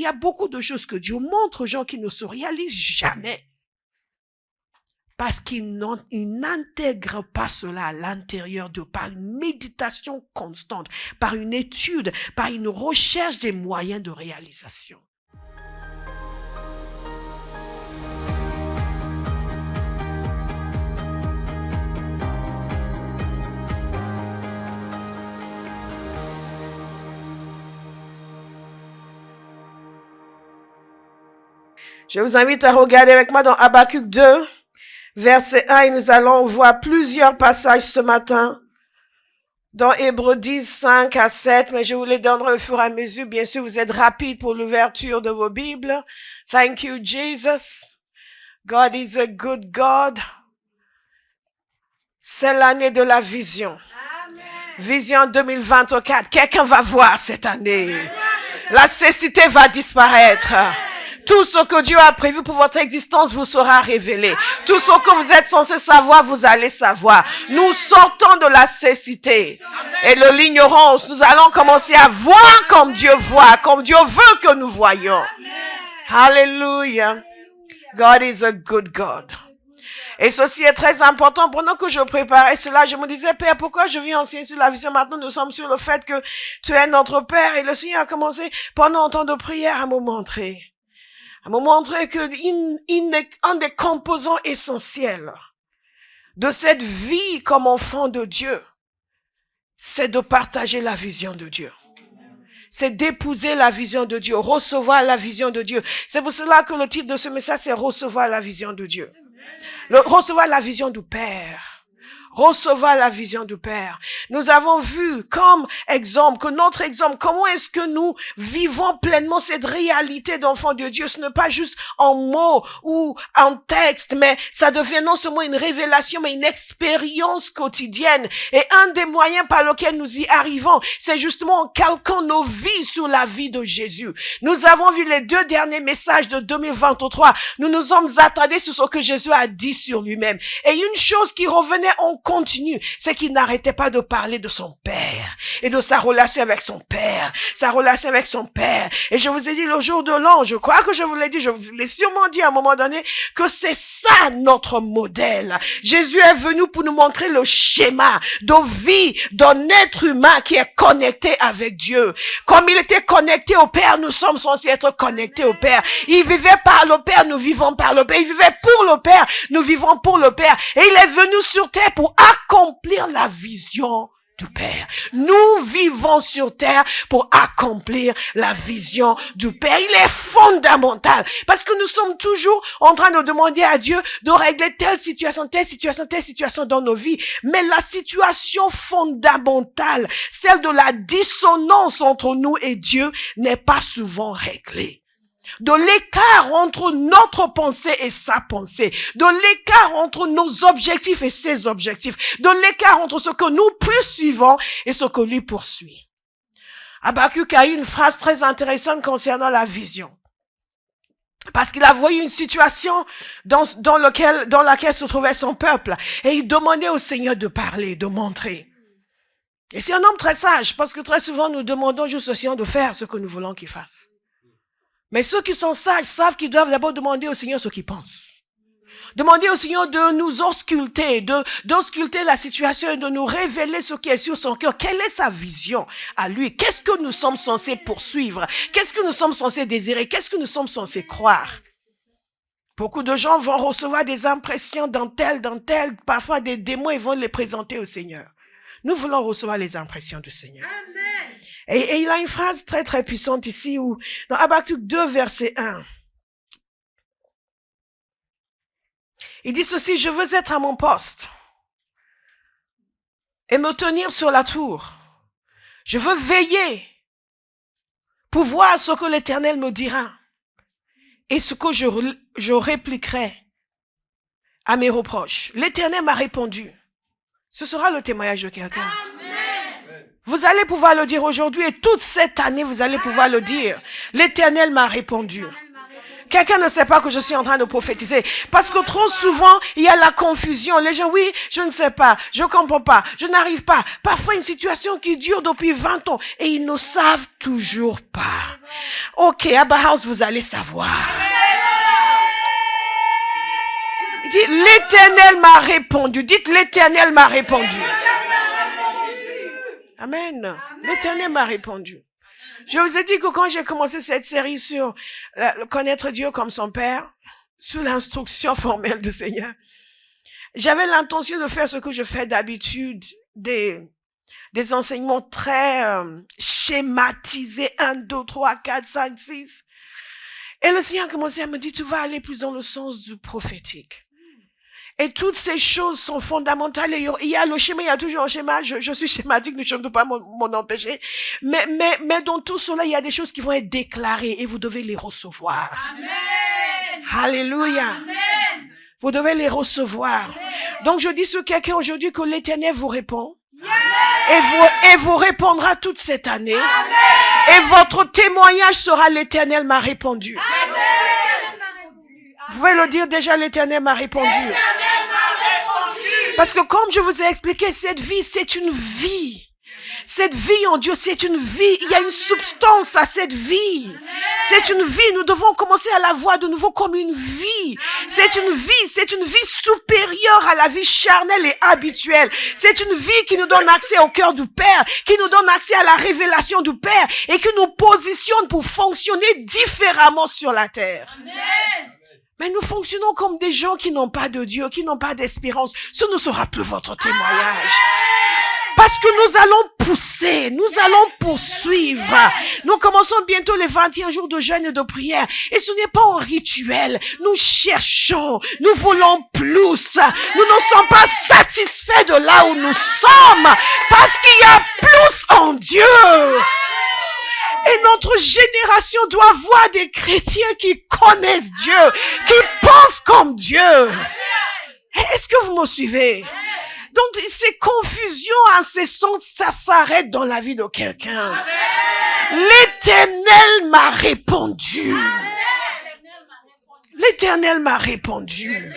y a beaucoup de choses que Dieu montre aux gens qui ne se réalisent jamais. Parce qu'ils n'intègrent pas cela à l'intérieur d'eux, par une méditation constante, par une étude, par une recherche des moyens de réalisation. Je vous invite à regarder avec moi dans Habakkuk 2, verset 1, et nous allons voir plusieurs passages ce matin. Dans Hébreux 10, 5 à 7, mais je vous les donnerai au fur et à mesure. Bien sûr, vous êtes rapide pour l'ouverture de vos Bibles. Thank you, Jesus. God is a good God. C'est l'année de la vision. Amen. Vision 2024. Quelqu'un va voir cette année. La cécité va disparaître. Amen. Tout ce que Dieu a prévu pour votre existence vous sera révélé. Amen. Tout ce que vous êtes censé savoir, vous allez savoir. Amen. Nous sortons de la cécité et de l'ignorance. Nous allons commencer à voir comme Dieu voit, comme Dieu veut que nous voyions. Amen. Hallelujah. God is a good God. Et ceci est très important. Pendant que je préparais cela, je me disais, Père, pourquoi je viens enseigner sur la vision? Maintenant, nous sommes sur le fait que tu es notre Père. Et le Seigneur a commencé, pendant un temps de prière, à me montrer que un des composants essentiels de cette vie comme enfant de Dieu, c'est de partager la vision de Dieu. C'est d'épouser la vision de Dieu, recevoir la vision de Dieu. C'est pour cela que le titre de ce message, c'est recevoir la vision de Dieu. Recevoir la vision du Père. Recevoir la vision du Père. Nous avons vu comme exemple, que notre exemple, comment est-ce que nous vivons pleinement cette réalité d'enfant de Dieu. Ce n'est pas juste en mots ou en texte, mais ça devient non seulement une révélation, mais une expérience quotidienne. Et un des moyens par lesquels nous y arrivons, c'est justement en calquant nos vies sur la vie de Jésus. Nous avons vu les 2 derniers messages de 2023. Nous nous sommes attardés sur ce que Jésus a dit sur lui-même. Et une chose qui revenait en continu, c'est qu'il n'arrêtait pas de parler de son Père et de sa relation avec son Père, sa relation avec son Père. Et je vous ai dit le jour de l'an, je crois que je vous l'ai dit, je vous l'ai sûrement dit à un moment donné, que c'est ça notre modèle. Jésus est venu pour nous montrer le schéma de vie d'un être humain qui est connecté avec Dieu. Comme il était connecté au Père, nous sommes censés être connectés au Père. Il vivait par le Père, nous vivons par le Père. Il vivait pour le Père, nous vivons pour le Père. Et il est venu sur terre pour accomplir la vision du Père. Nous vivons sur terre pour accomplir la vision du Père. Il est fondamental parce que nous sommes toujours en train de demander à Dieu de régler telle situation dans nos vies. Mais la situation fondamentale, celle de la dissonance entre nous et Dieu, n'est pas souvent réglée. De l'écart entre notre pensée et sa pensée, de l'écart entre nos objectifs et ses objectifs, de l'écart entre ce que nous poursuivons et ce que lui poursuit. Habakkuk a eu une phrase très intéressante concernant la vision. Parce qu'il a vu une situation dans laquelle se trouvait son peuple. Et il demandait au Seigneur de parler, de montrer. Et c'est un homme très sage, parce que très souvent nous demandons juste au Seigneur de faire ce que nous voulons qu'il fasse. Mais ceux qui sont sages savent qu'ils doivent d'abord demander au Seigneur ce qu'il pense. Demander au Seigneur de nous ausculter, d'ausculter la situation et de nous révéler ce qui est sur son cœur. Quelle est sa vision à lui? Qu'est-ce que nous sommes censés poursuivre? Qu'est-ce que nous sommes censés désirer? Qu'est-ce que nous sommes censés croire? Beaucoup de gens vont recevoir des impressions dans tel, parfois des démons, et vont les présenter au Seigneur. Nous voulons recevoir les impressions du Seigneur. Amen. Et il a une phrase très très puissante ici, où dans Habakkuk 2, verset 1, il dit ceci: je veux être à mon poste et me tenir sur la tour. Je veux veiller pour voir ce que l'Éternel me dira et ce que je répliquerai à mes reproches. L'Éternel m'a répondu. Ce sera le témoignage de quelqu'un. Vous allez pouvoir le dire aujourd'hui et toute cette année, vous allez pouvoir le dire. L'Éternel m'a répondu. Quelqu'un ne sait pas que je suis en train de prophétiser. Parce que trop souvent, il y a la confusion. Les gens, oui, je ne sais pas, je comprends pas, je n'arrive pas. Parfois, une situation qui dure depuis 20 ans et ils ne savent toujours pas. Ok, Abba House, vous allez savoir. Il dit, l'Éternel m'a répondu. Dites, l'Éternel m'a répondu. Amen. L'Éternel m'a répondu. Je vous ai dit que quand j'ai commencé cette série sur connaître Dieu comme son Père, sous l'instruction formelle du Seigneur, j'avais l'intention de faire ce que je fais d'habitude, des enseignements très schématisés, 1, 2, 3, 4, 5, 6. Et le Seigneur a commencé à me dire, tu vas aller plus dans le sens du prophétique. Et toutes ces choses sont fondamentales. Il y a le schéma, il y a toujours un schéma. Je suis schématique, je ne peux pas m'en empêcher. Mais dans tout cela, il y a des choses qui vont être déclarées et vous devez les recevoir. Amen. Alléluia. Amen. Vous devez les recevoir. Amen. Donc je dis sur quelqu'un aujourd'hui que l'Éternel vous répond. Et vous répondra toute cette année. Amen. Et votre témoignage sera l'Éternel m'a répondu. Amen. Vous pouvez le dire déjà, l'Éternel m'a répondu. Parce que comme je vous ai expliqué, cette vie, c'est une vie. Cette vie en Dieu, c'est une vie. Il y a une substance à cette vie. C'est une vie. Nous devons commencer à la voir de nouveau comme une vie. C'est une vie supérieure à la vie charnelle et habituelle. C'est une vie qui nous donne accès au cœur du Père, qui nous donne accès à la révélation du Père et qui nous positionne pour fonctionner différemment sur la terre. Amen. Mais nous fonctionnons comme des gens qui n'ont pas de Dieu, qui n'ont pas d'espérance. Ce ne sera plus votre témoignage. Parce que nous allons pousser, nous allons poursuivre. Nous commençons bientôt les 21 jours de jeûne et de prière. Et ce n'est pas un rituel. Nous cherchons, nous voulons plus. Nous ne sommes pas satisfaits de là où nous sommes. Parce qu'il y a plus en Dieu. Et notre génération doit voir des chrétiens qui connaissent Dieu, qui pensent comme Dieu. Est-ce que vous me suivez? Donc, ces confusions incessantes, ça s'arrête dans la vie de quelqu'un. L'Éternel m'a répondu. L'Éternel m'a répondu.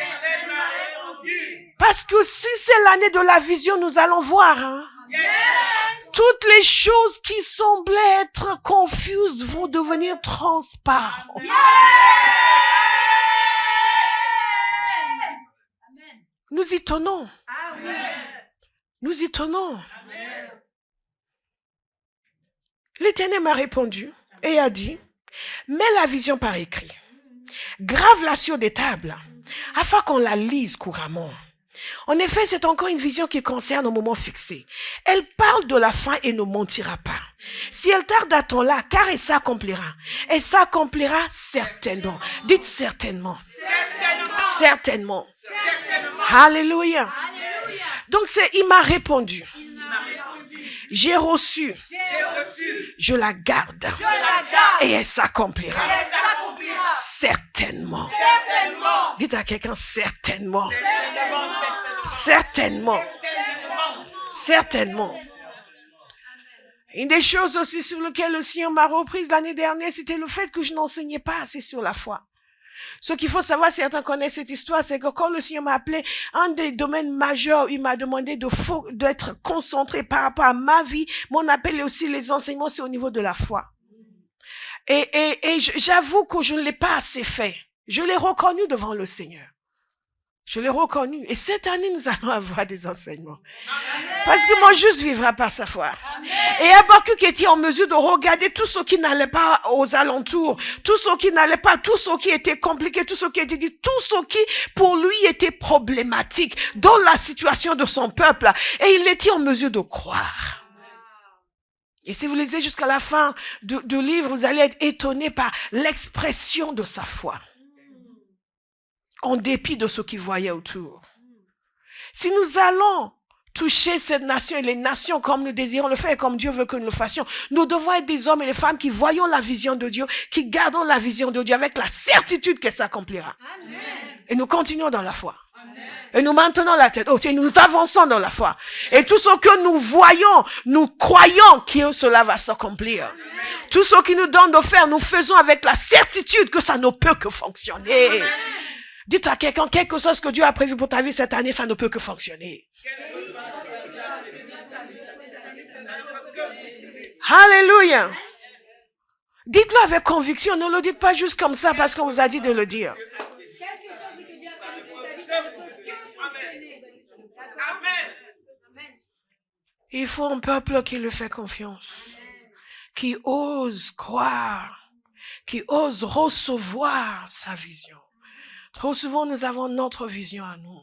Parce que si c'est l'année de la vision, nous allons voir, hein. Toutes les choses qui semblaient être confuses vont devenir transparentes. Nous y tenons. Nous y tenons. L'Éternel m'a répondu et a dit, mets la vision par écrit. Grave-la sur des tables, afin qu'on la lise couramment. En effet, c'est encore une vision qui concerne un moment fixé. Elle parle de la fin et ne mentira pas. Si elle tarde, attends-la, car elle s'accomplira. Elle s'accomplira certainement. Dites certainement. Certainement. Alléluia. Donc il m'a répondu. J'ai reçu. Je la garde. Et elle s'accomplira. Certainement. Dites à quelqu'un certainement. Certainement. Certainement. Une des choses aussi sur lesquelles le Seigneur m'a reprise l'année dernière, c'était le fait que je n'enseignais pas assez sur la foi. Ce qu'il faut savoir, certains connaissent cette histoire, c'est que quand le Seigneur m'a appelé, un des domaines majeurs, il m'a demandé d'être concentré par rapport à ma vie, mon appel et aussi les enseignements, c'est au niveau de la foi. Et j'avoue que je ne l'ai pas assez fait. Je l'ai reconnu devant le Seigneur. Je l'ai reconnu. Et cette année, nous allons avoir des enseignements. Amen. Parce que mon juste vivra par sa foi. Amen. Et Habakkuk était en mesure de regarder tout ce qui n'allait pas aux alentours, tout ce qui n'allait pas, tout ce qui était compliqué, tout ce qui était dit, tout ce qui pour lui était problématique dans la situation de son peuple. Et il était en mesure de croire. Et si vous lisez jusqu'à la fin du livre, vous allez être étonné par l'expression de sa foi. En dépit de ce qu'il voyait autour. Si nous allons toucher cette nation et les nations comme nous désirons le faire et comme Dieu veut que nous le fassions, nous devons être des hommes et des femmes qui voyons la vision de Dieu, qui gardons la vision de Dieu avec la certitude qu'elle s'accomplira. Amen. Et nous continuons dans la foi. Et nous maintenons la tête haute et nous avançons dans la foi. Et tout ce que nous voyons, nous croyons que cela va s'accomplir. Tout ce qui nous donne de faire, nous faisons avec la certitude que ça ne peut que fonctionner. Dites à quelqu'un, quelque chose que Dieu a prévu pour ta vie cette année, ça ne peut que fonctionner. Alléluia. Dites-le avec conviction, ne le dites pas juste comme ça parce qu'on vous a dit de le dire. Il faut un peuple qui lui fait confiance, qui ose croire, qui ose recevoir sa vision. Trop souvent, nous avons notre vision à nous.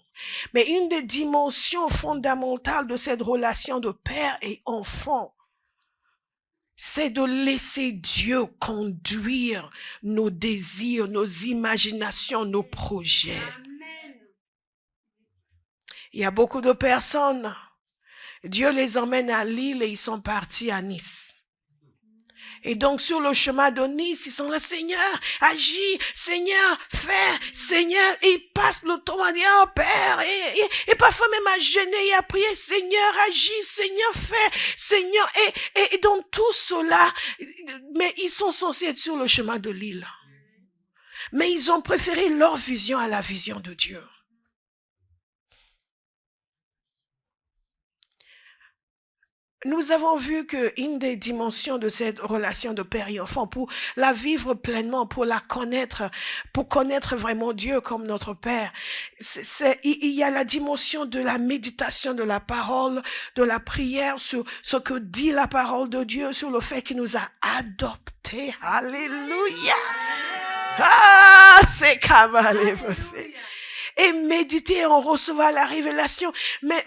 Mais une des dimensions fondamentales de cette relation de père et enfant, c'est de laisser Dieu conduire nos désirs, nos imaginations, nos projets. Il y a beaucoup de personnes, Dieu les emmène à Lille et ils sont partis à Nice. Et donc, sur le chemin de Nice, ils sont là, Seigneur, agis, Seigneur, fais, Seigneur. Et ils passent le temps à dire, oh Père, et parfois même à jeûner et à prier, Seigneur, agis, Seigneur, fais, Seigneur. Et dans tout cela, mais ils sont censés être sur le chemin de l'île. Mais ils ont préféré leur vision à la vision de Dieu. Nous avons vu qu'une des dimensions de cette relation de père et enfant, pour la vivre pleinement, pour la connaître, pour connaître vraiment Dieu comme notre Père, il y a la dimension de la méditation de la parole, de la prière sur ce que dit la parole de Dieu, sur le fait qu'il nous a adoptés. Alléluia! Ah, c'est cavalé possible. Et méditer et en recevoir la révélation. Mais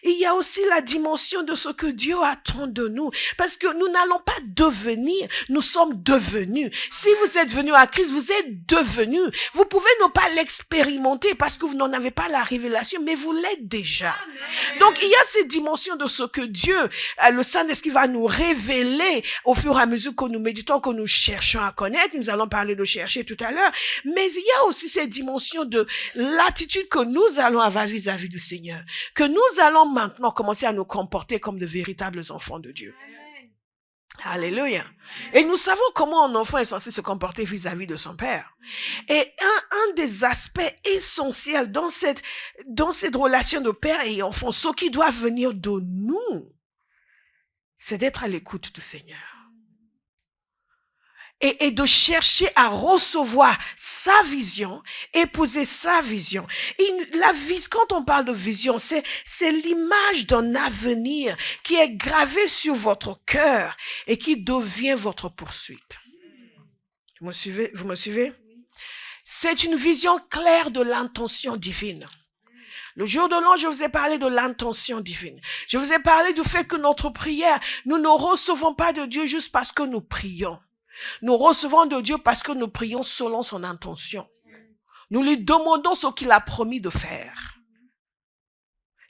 il y a aussi la dimension de ce que Dieu attend de nous. Parce que nous n'allons pas devenir, nous sommes devenus. Si vous êtes venus à Christ, vous êtes devenus. Vous pouvez ne pas l'expérimenter parce que vous n'en avez pas la révélation, mais vous l'êtes déjà. Donc il y a cette dimension de ce que Dieu, le Saint-Esprit va nous révéler au fur et à mesure que nous méditons, que nous cherchons à connaître. Nous allons parler de chercher tout à l'heure. Mais il y a aussi cette dimension de l'attitude que nous allons avoir vis-à-vis du Seigneur, que nous allons maintenant commencer à nous comporter comme de véritables enfants de Dieu. Amen. Alléluia. Et nous savons comment un enfant est censé se comporter vis-à-vis de son père. Et un des aspects essentiels dans cette relation de père et enfant, ce qui doit venir de nous, c'est d'être à l'écoute du Seigneur. Et de chercher à recevoir sa vision, épouser sa vision. Quand on parle de vision, c'est l'image d'un avenir qui est gravé sur votre cœur et qui devient votre poursuite. Vous me suivez? C'est une vision claire de l'intention divine. Le jour de l'an, je vous ai parlé de l'intention divine. Je vous ai parlé du fait que notre prière, nous ne recevons pas de Dieu juste parce que nous prions. Nous recevons de Dieu parce que nous prions selon son intention. Nous lui demandons ce qu'il a promis de faire.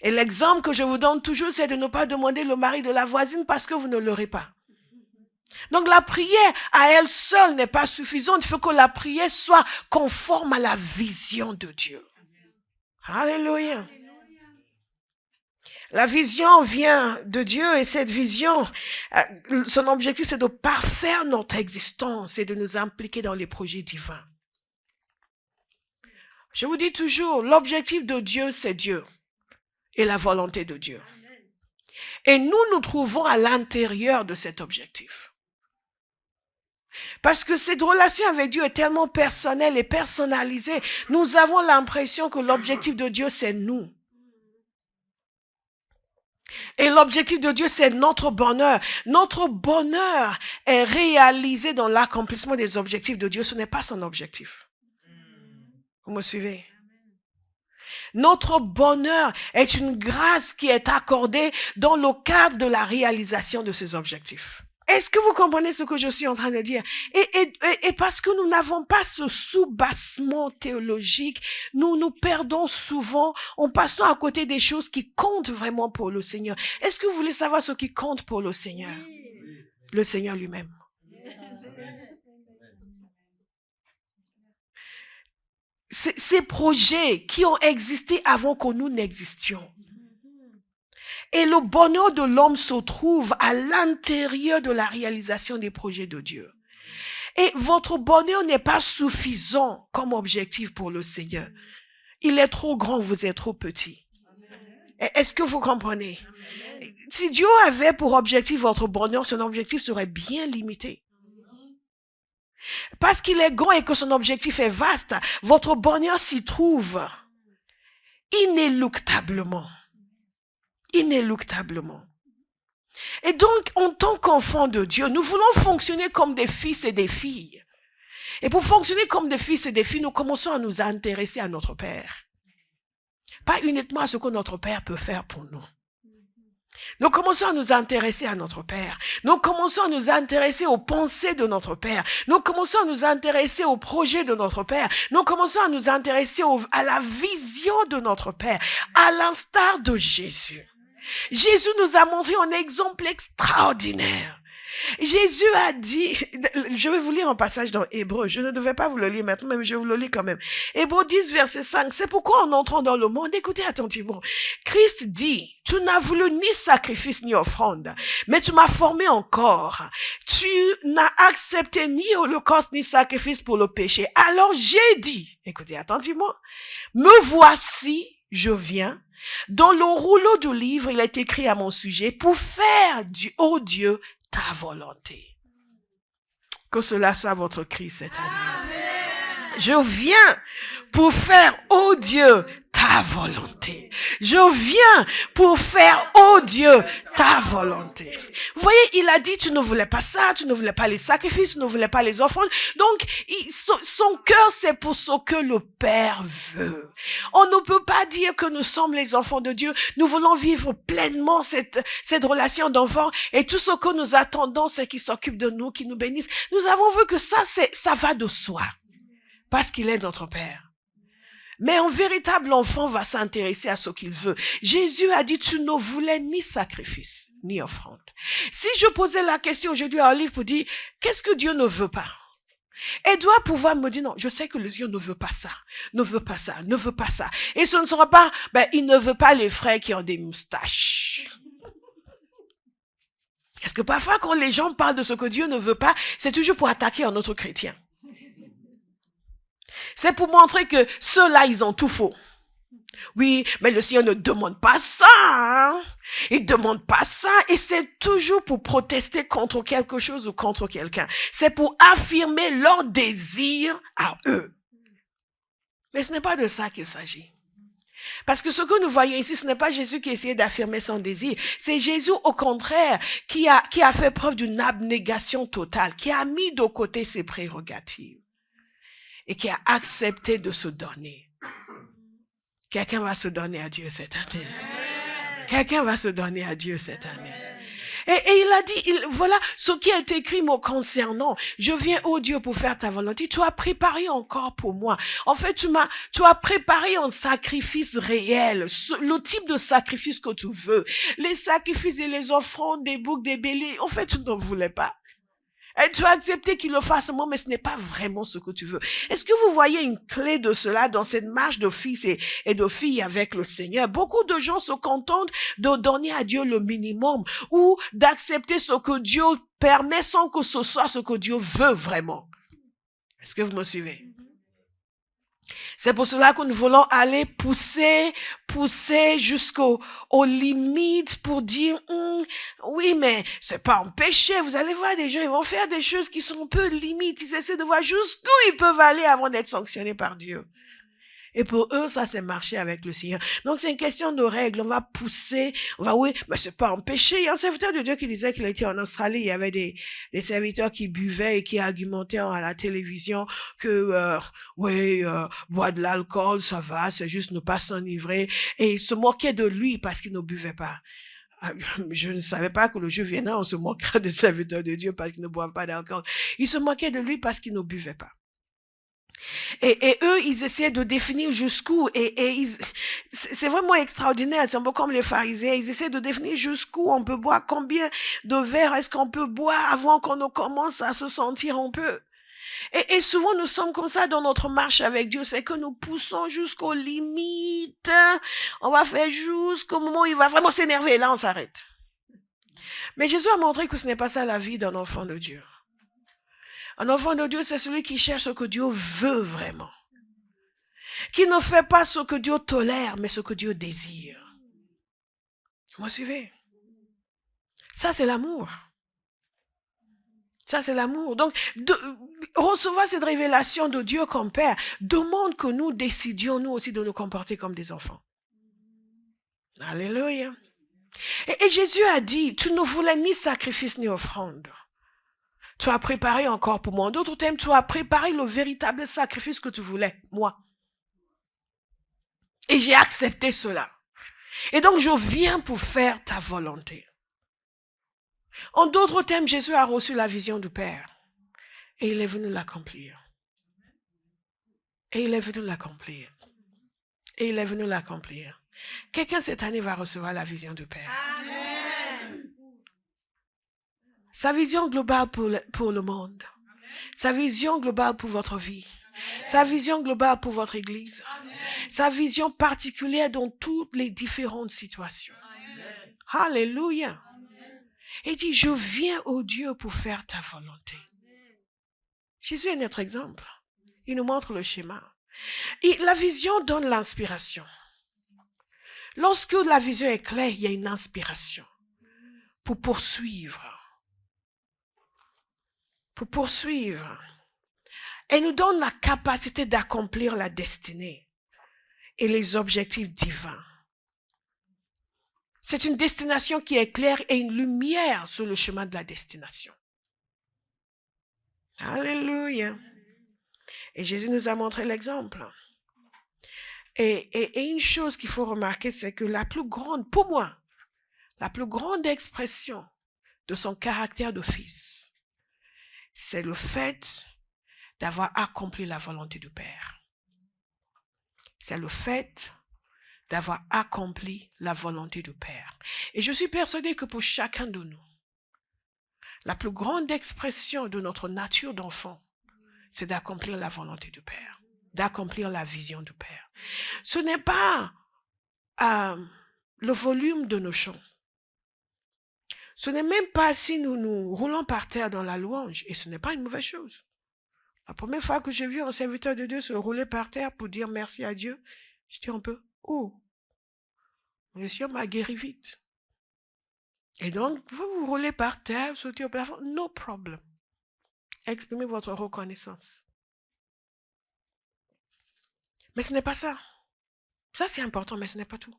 Et l'exemple que je vous donne toujours, c'est de ne pas demander le mari de la voisine parce que vous ne l'aurez pas. Donc la prière à elle seule n'est pas suffisante. Il faut que la prière soit conforme à la vision de Dieu. Alléluia. La vision vient de Dieu et cette vision, son objectif c'est de parfaire notre existence et de nous impliquer dans les projets divins. Je vous dis toujours, l'objectif de Dieu c'est Dieu et la volonté de Dieu. Et nous trouvons à l'intérieur de cet objectif. Parce que cette relation avec Dieu est tellement personnelle et personnalisée, nous avons l'impression que l'objectif de Dieu c'est nous. Et l'objectif de Dieu, c'est notre bonheur. Notre bonheur est réalisé dans l'accomplissement des objectifs de Dieu. Ce n'est pas son objectif. Vous me suivez? Notre bonheur est une grâce qui est accordée dans le cadre de la réalisation de ses objectifs. Est-ce que vous comprenez ce que je suis en train de dire? Et parce que nous n'avons pas ce soubassement théologique, nous perdons souvent en passant à côté des choses qui comptent vraiment pour le Seigneur. Est-ce que vous voulez savoir ce qui compte pour le Seigneur? Le Seigneur lui-même. ces projets qui ont existé avant que nous n'existions. Et le bonheur de l'homme se trouve à l'intérieur de la réalisation des projets de Dieu. Et votre bonheur n'est pas suffisant comme objectif pour le Seigneur. Il est trop grand, vous êtes trop petit. Est-ce que vous comprenez? Si Dieu avait pour objectif votre bonheur, son objectif serait bien limité. Parce qu'il est grand et que son objectif est vaste, votre bonheur s'y trouve inéluctablement. Inéluctablement. Et donc, en tant qu'enfants de Dieu, nous voulons fonctionner comme des fils et des filles. Et pour fonctionner comme des fils et des filles, nous commençons à nous intéresser à notre Père. Pas uniquement à ce que notre Père peut faire pour nous. Nous commençons à nous intéresser à notre Père. Nous commençons à nous intéresser aux pensées de notre Père. Nous commençons à nous intéresser aux projets de notre Père. Nous commençons à nous intéresser à la vision de notre Père, à l'instar de Jésus. Jésus nous a montré un exemple extraordinaire. Jésus a dit, je vais vous lire un passage dans Hébreux, je ne devais pas vous le lire maintenant, mais je vous le lis quand même. Hébreux 10, verset 5, c'est pourquoi en entrant dans le monde, écoutez attentivement, Christ dit, tu n'as voulu ni sacrifice ni offrande, mais tu m'as formé encore. Tu n'as accepté ni holocauste ni sacrifice pour le péché. Alors j'ai dit, écoutez attentivement, me voici, je viens. Dans le rouleau du livre, il est écrit à mon sujet, pour faire ô Dieu, ta volonté. Que cela soit votre cri cette année. Je viens pour faire, ô Dieu, ta volonté. Je viens pour faire, ô Dieu, ta volonté. Vous voyez, il a dit, tu ne voulais pas ça, tu ne voulais pas les sacrifices, tu ne voulais pas les offrandes. Donc, son cœur, c'est pour ce que le Père veut. On ne peut pas dire que nous sommes les enfants de Dieu. Nous voulons vivre pleinement cette relation d'enfant. Et tout ce que nous attendons, c'est qu'il s'occupe de nous, qu'il nous bénisse. Nous avons vu que ça va de soi. Parce qu'il est notre Père. Mais un véritable enfant va s'intéresser à ce qu'il veut. Jésus a dit, tu ne voulais ni sacrifice, ni offrande. Si je posais la question aujourd'hui à Olive pour dire, qu'est-ce que Dieu ne veut pas? Elle doit pouvoir me dire, non, je sais que le Dieu ne veut pas ça, ne veut pas ça, ne veut pas ça. Et ce ne sera pas, il ne veut pas les frères qui ont des moustaches. Parce que parfois, quand les gens parlent de ce que Dieu ne veut pas, c'est toujours pour attaquer un autre chrétien. C'est pour montrer que ceux-là, ils ont tout faux. Oui, mais le Seigneur ne demande pas ça. Hein? Il ne demande pas ça. Et c'est toujours pour protester contre quelque chose ou contre quelqu'un. C'est pour affirmer leur désir à eux. Mais ce n'est pas de ça qu'il s'agit. Parce que ce que nous voyons ici, ce n'est pas Jésus qui essayait d'affirmer son désir. C'est Jésus, au contraire, qui a fait preuve d'une abnégation totale, qui a mis de côté ses prérogatives. Et qui a accepté de se donner. Quelqu'un va se donner à Dieu cette année. Quelqu'un va se donner à Dieu cette année. Et il a dit, voilà ce qui a été écrit me concernant. Je viens, ô Dieu, pour faire ta volonté. Tu as préparé encore pour moi. En fait, tu as préparé un sacrifice réel. Le type de sacrifice que tu veux. Les sacrifices et les offrandes, des boucs, des béliers. En fait, tu ne voulais pas. Et tu as accepté qu'il le fasse moi, mais ce n'est pas vraiment ce que tu veux. Est-ce que vous voyez une clé de cela dans cette marche de fils et de filles avec le Seigneur? Beaucoup de gens se contentent de donner à Dieu le minimum ou d'accepter ce que Dieu permet sans que ce soit ce que Dieu veut vraiment. Est-ce que vous me suivez? C'est pour cela que nous voulons aller pousser jusqu'aux limites pour dire, oui, mais c'est pas un péché. Vous allez voir des gens, ils vont faire des choses qui sont un peu limites. Ils essaient de voir jusqu'où ils peuvent aller avant d'être sanctionnés par Dieu. Et pour eux, ça, c'est marcher avec le Seigneur. Donc, c'est une question de règles. On va pousser, oui, mais c'est pas un péché. Il y a un serviteur de Dieu qui disait qu'il était en Australie. Il y avait des serviteurs qui buvaient et qui argumentaient à la télévision que, boire de l'alcool, ça va, c'est juste ne pas s'enivrer. Et ils se moquaient de lui parce qu'il ne buvait pas. Je ne savais pas que le jour viendra, on se moquera des serviteurs de Dieu parce qu'ils ne boivent pas d'alcool. Ils se moquaient de lui parce qu'il ne buvait pas. Et eux, ils essaient de définir jusqu'où, c'est vraiment extraordinaire, c'est un peu comme les pharisiens, ils essaient de définir jusqu'où on peut boire, combien de verres est-ce qu'on peut boire avant qu'on ne commence à se sentir un peu. Et souvent, nous sommes comme ça dans notre marche avec Dieu. C'est que nous poussons jusqu'aux limites. On va faire jusqu'au moment où il va vraiment s'énerver. Là, on s'arrête. Mais Jésus a montré que ce n'est pas ça la vie d'un enfant de Dieu. Un enfant de Dieu, c'est celui qui cherche ce que Dieu veut vraiment. Qui ne fait pas ce que Dieu tolère, mais ce que Dieu désire. Vous me suivez? Ça, c'est l'amour. Ça, c'est l'amour. Donc, recevoir cette révélation de Dieu comme Père demande que nous décidions, nous aussi, de nous comporter comme des enfants. Alléluia. Et Jésus a dit, tu ne voulais ni sacrifice ni offrande. Tu as préparé encore pour moi. En d'autres termes, tu as préparé le véritable sacrifice que tu voulais, moi. Et j'ai accepté cela. Et donc, je viens pour faire ta volonté. En d'autres termes, Jésus a reçu la vision du Père. Et il est venu l'accomplir. Et il est venu l'accomplir. Et il est venu l'accomplir. Quelqu'un cette année va recevoir la vision du Père. Amen. Sa vision globale pour le monde. Sa vision globale pour votre vie. Amen. Sa vision globale pour votre église. Amen. Sa vision particulière dans toutes les différentes situations. Amen. Alléluia. Amen. Il dit, je viens au Dieu pour faire ta volonté. Amen. Jésus est notre exemple. Il nous montre le schéma. Et la vision donne l'inspiration. Lorsque la vision est claire, il y a une inspiration pour poursuivre. Pour poursuivre. Elle nous donne la capacité d'accomplir la destinée et les objectifs divins. C'est une destination qui est claire et une lumière sur le chemin de la destination. Alléluia. Et Jésus nous a montré l'exemple. Et une chose qu'il faut remarquer, c'est que la plus grande, pour moi, la plus grande expression de son caractère de fils, c'est le fait d'avoir accompli la volonté du Père. C'est le fait d'avoir accompli la volonté du Père. Et je suis persuadée que pour chacun de nous, la plus grande expression de notre nature d'enfant, c'est d'accomplir la volonté du Père, d'accomplir la vision du Père. Ce n'est pas le volume de nos chants. Ce n'est même pas si nous nous roulons par terre dans la louange, et ce n'est pas une mauvaise chose. La première fois que j'ai vu un serviteur de Dieu se rouler par terre pour dire merci à Dieu, j'étais un peu, oh, le Seigneur m'a guéri vite. Et donc, vous vous roulez par terre, sautez au plafond, no problem. Exprimez votre reconnaissance. Mais ce n'est pas ça. Ça, c'est important, mais ce n'est pas tout.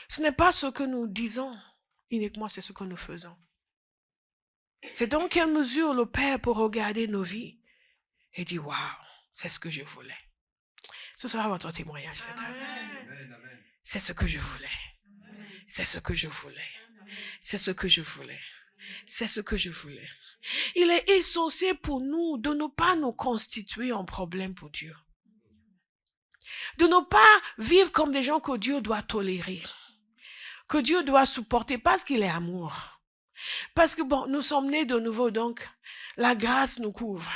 Ce n'est pas ce que nous disons uniquement, c'est ce que nous faisons. C'est dans quelle mesure le Père peut regarder nos vies et dire, waouh, c'est ce que je voulais. Ce sera votre témoignage cette année. C'est ce que je voulais. C'est ce que je voulais. C'est ce que je voulais. C'est ce que je voulais. Il est essentiel pour nous de ne pas nous constituer en problème pour Dieu. De ne pas vivre comme des gens que Dieu doit tolérer. Que Dieu doit supporter parce qu'il est amour. Parce que bon, nous sommes nés de nouveau, donc la grâce nous couvre.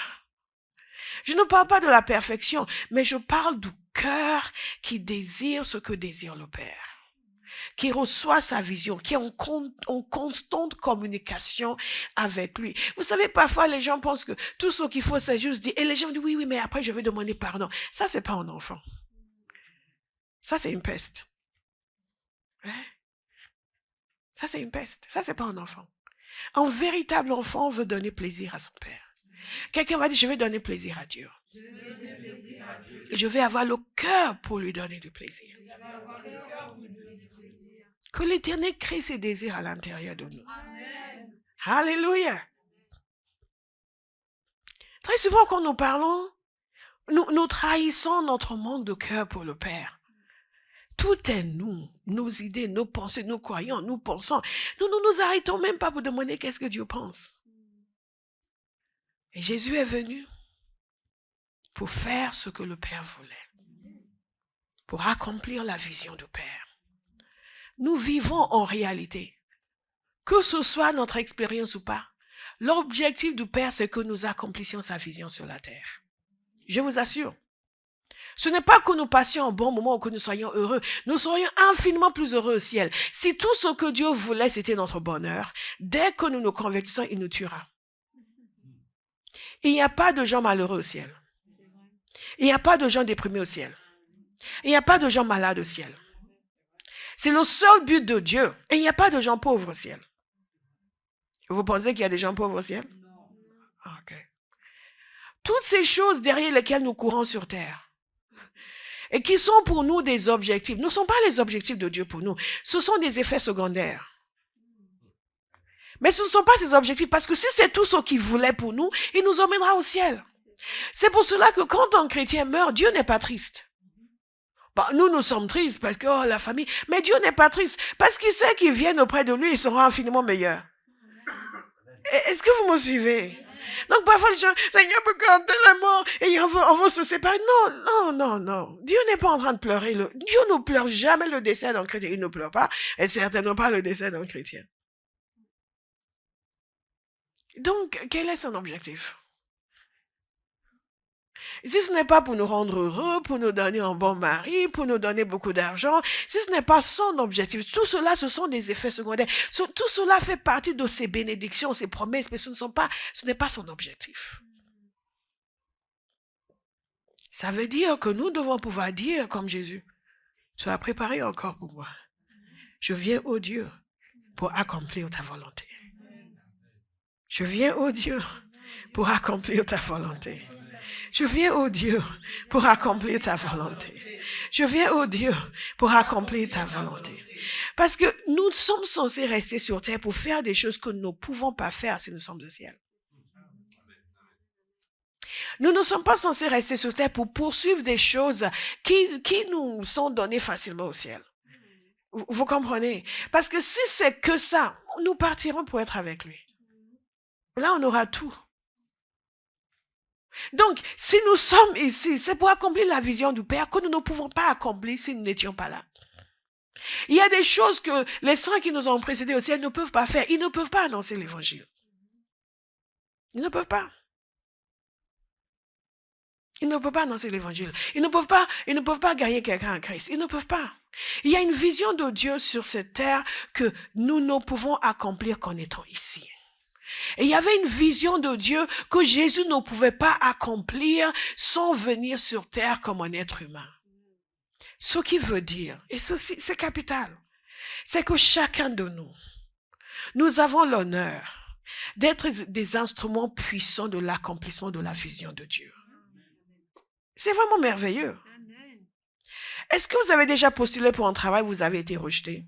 Je ne parle pas de la perfection, mais je parle du cœur qui désire ce que désire le Père. Qui reçoit sa vision, qui est en constante communication avec lui. Vous savez, parfois les gens pensent que tout ce qu'il faut, c'est juste dire, et les gens disent, oui, mais après je vais demander pardon. Ça, c'est pas un enfant. Ça, c'est une peste. Hein? Ça, c'est une peste. Ça, c'est pas un enfant. Un véritable enfant veut donner plaisir à son Père. Quelqu'un va dire, je vais donner plaisir à Dieu. Et je vais avoir le cœur pour lui donner du plaisir. Que l'Éternel crée ses désirs à l'intérieur de nous. Amen. Alléluia. Très souvent, quand nous parlons, nous trahissons notre manque de cœur pour le Père. Tout est nous, nos idées, nos pensées, nos croyants, nous pensons. Nous ne nous arrêtons même pas pour demander qu'est-ce que Dieu pense. Et Jésus est venu pour faire ce que le Père voulait. Pour accomplir la vision du Père. Nous vivons en réalité. Que ce soit notre expérience ou pas, L'objectif du Père, c'est que nous accomplissions sa vision sur la terre. Je vous assure. Ce n'est pas que nous passions un bon moment ou que nous soyons heureux. Nous serions infiniment plus heureux au ciel. Si tout ce que Dieu voulait, c'était notre bonheur, dès que nous nous convertissons, il nous tuera. Il n'y a pas de gens malheureux au ciel. Il n'y a pas de gens déprimés au ciel. Il n'y a pas de gens malades au ciel. C'est le seul but de Dieu. Et il n'y a pas de gens pauvres au ciel. Vous pensez qu'il y a des gens pauvres au ciel? Non. Ok. Toutes ces choses derrière lesquelles nous courons sur terre et qui sont pour nous des objectifs, ne sont pas les objectifs de Dieu pour nous. Ce sont des effets secondaires. Mais ce ne sont pas ces objectifs parce que si c'est tout ce qu'il voulait pour nous, il nous emmènera au ciel. C'est pour cela que quand un chrétien meurt, Dieu n'est pas triste. Bon, nous sommes tristes parce que la famille, mais Dieu n'est pas triste parce qu'il sait qu'ils viennent auprès de lui, ils seront infiniment meilleurs. Est-ce que vous me suivez? Donc parfois les gens, Seigneur, pourquoi tellement et on va se séparer. Non. Dieu n'est pas en train de pleurer. Dieu ne pleure jamais le décès d'un chrétien. Il ne pleure pas et certainement pas le décès d'un chrétien. Donc, quel est son objectif? Si ce n'est pas pour nous rendre heureux, pour nous donner un bon mari, pour nous donner beaucoup d'argent, si ce n'est pas son objectif, tout cela, ce sont des effets secondaires. Tout cela fait partie de ses bénédictions, ses promesses, mais ce n'est pas son objectif. Ça veut dire que nous devons pouvoir dire, comme Jésus, tu as préparé encore pour moi. Je viens, ô Dieu, pour accomplir ta volonté. Je viens, ô Dieu, pour accomplir ta volonté. Je viens, ô Dieu, pour accomplir ta volonté. Je viens, ô Dieu, pour accomplir ta volonté. Parce que nous sommes censés rester sur terre pour faire des choses que nous ne pouvons pas faire si nous sommes au ciel. Nous ne sommes pas censés rester sur terre pour poursuivre des choses qui nous sont données facilement au ciel. Vous comprenez? Parce que si c'est que ça, nous partirons pour être avec lui. Là, on aura tout. Donc, si nous sommes ici, c'est pour accomplir la vision du Père que nous ne pouvons pas accomplir si nous n'étions pas là. Il y a des choses que les saints qui nous ont précédés au ciel ne peuvent pas faire. Ils ne peuvent pas annoncer l'évangile. Ils ne peuvent pas. Ils ne peuvent pas annoncer l'évangile. Ils ne peuvent pas gagner quelqu'un à Christ. Ils ne peuvent pas. Il y a une vision de Dieu sur cette terre que nous ne pouvons accomplir qu'en étant ici. Et il y avait une vision de Dieu que Jésus ne pouvait pas accomplir sans venir sur terre comme un être humain. Ce qui veut dire, et ceci c'est capital, c'est que chacun de nous avons l'honneur d'être des instruments puissants de l'accomplissement de la vision de Dieu. C'est vraiment merveilleux. Est-ce que vous avez déjà postulé pour un travail où vous avez été rejeté?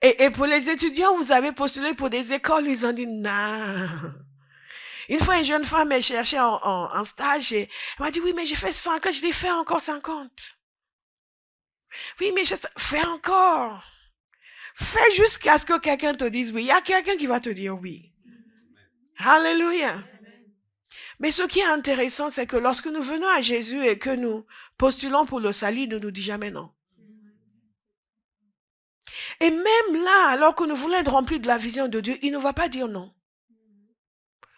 Et pour les étudiants, vous avez postulé pour des écoles, ils ont dit non. Une fois, une jeune femme m'a cherché en stage et elle m'a dit, oui, mais j'ai fait 50. Je dis, fais encore 50. Oui, mais fais encore. Fais jusqu'à ce que quelqu'un te dise oui. Il y a quelqu'un qui va te dire oui. Alléluia. Mais ce qui est intéressant, c'est que lorsque nous venons à Jésus et que nous postulons pour le salut, il ne nous dit jamais non. Et même là, alors que nous voulons être remplis de la vision de Dieu, il ne va pas dire non.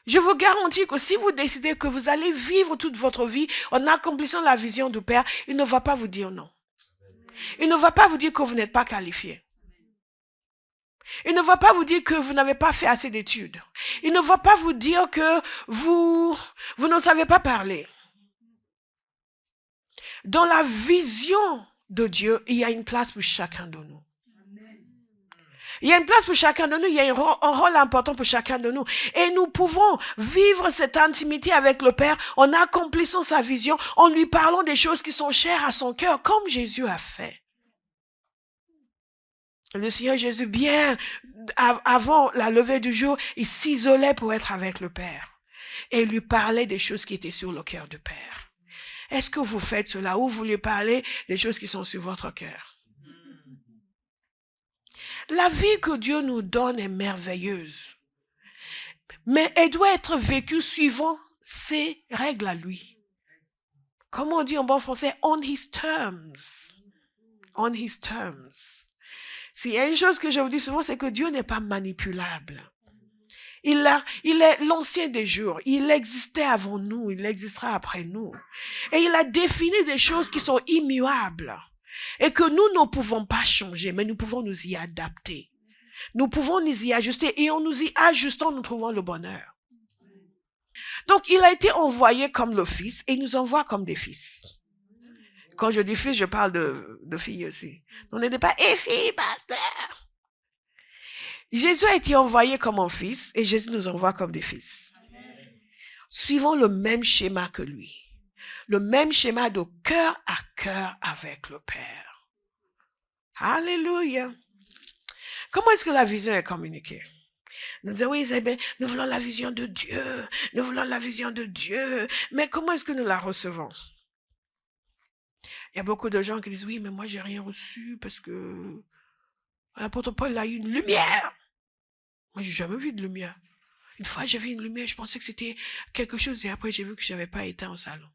Je vous garantis que si vous décidez que vous allez vivre toute votre vie en accomplissant la vision du Père, il ne va pas vous dire non. Il ne va pas vous dire que vous n'êtes pas qualifié. Il ne va pas vous dire que vous n'avez pas fait assez d'études. Il ne va pas vous dire que vous ne savez pas parler. Dans la vision de Dieu, il y a une place pour chacun de nous. Il y a une place pour chacun de nous, il y a un rôle important pour chacun de nous. Et nous pouvons vivre cette intimité avec le Père en accomplissant sa vision, en lui parlant des choses qui sont chères à son cœur, comme Jésus a fait. Le Seigneur Jésus, bien avant la levée du jour, il s'isolait pour être avec le Père. Et il lui parlait des choses qui étaient sur le cœur du Père. Est-ce que vous faites cela ou vous lui parlez des choses qui sont sur votre cœur? La vie que Dieu nous donne est merveilleuse. Mais elle doit être vécue suivant ses règles à lui. Comme on dit en bon français, on his terms. On his terms. S'il y a une chose que je vous dis souvent, c'est que Dieu n'est pas manipulable. Il est l'ancien des jours. Il existait avant nous, il existera après nous. Et il a défini des choses qui sont immuables. Et que nous ne pouvons pas changer, mais nous pouvons nous y adapter. Nous pouvons nous y ajuster. Et en nous y ajustant, nous trouvons le bonheur. Donc, il a été envoyé comme le Fils et il nous envoie comme des fils. Quand je dis fils, je parle de filles aussi. On n'était pas, filles, pasteur. Jésus a été envoyé comme un fils et Jésus nous envoie comme des fils. Suivons le même schéma que lui. Le même schéma de cœur à cœur avec le Père. Alléluia. Comment est-ce que la vision est communiquée? Nous disons, oui, c'est bien, nous voulons la vision de Dieu. Nous voulons la vision de Dieu. Mais comment est-ce que nous la recevons? Il y a beaucoup de gens qui disent, oui, mais moi, j'ai rien reçu parce que l'apôtre Paul a eu une lumière. Moi, j'ai jamais vu de lumière. Une fois, j'ai vu une lumière, je pensais que c'était quelque chose et après, j'ai vu que je n'avais pas éteint au salon.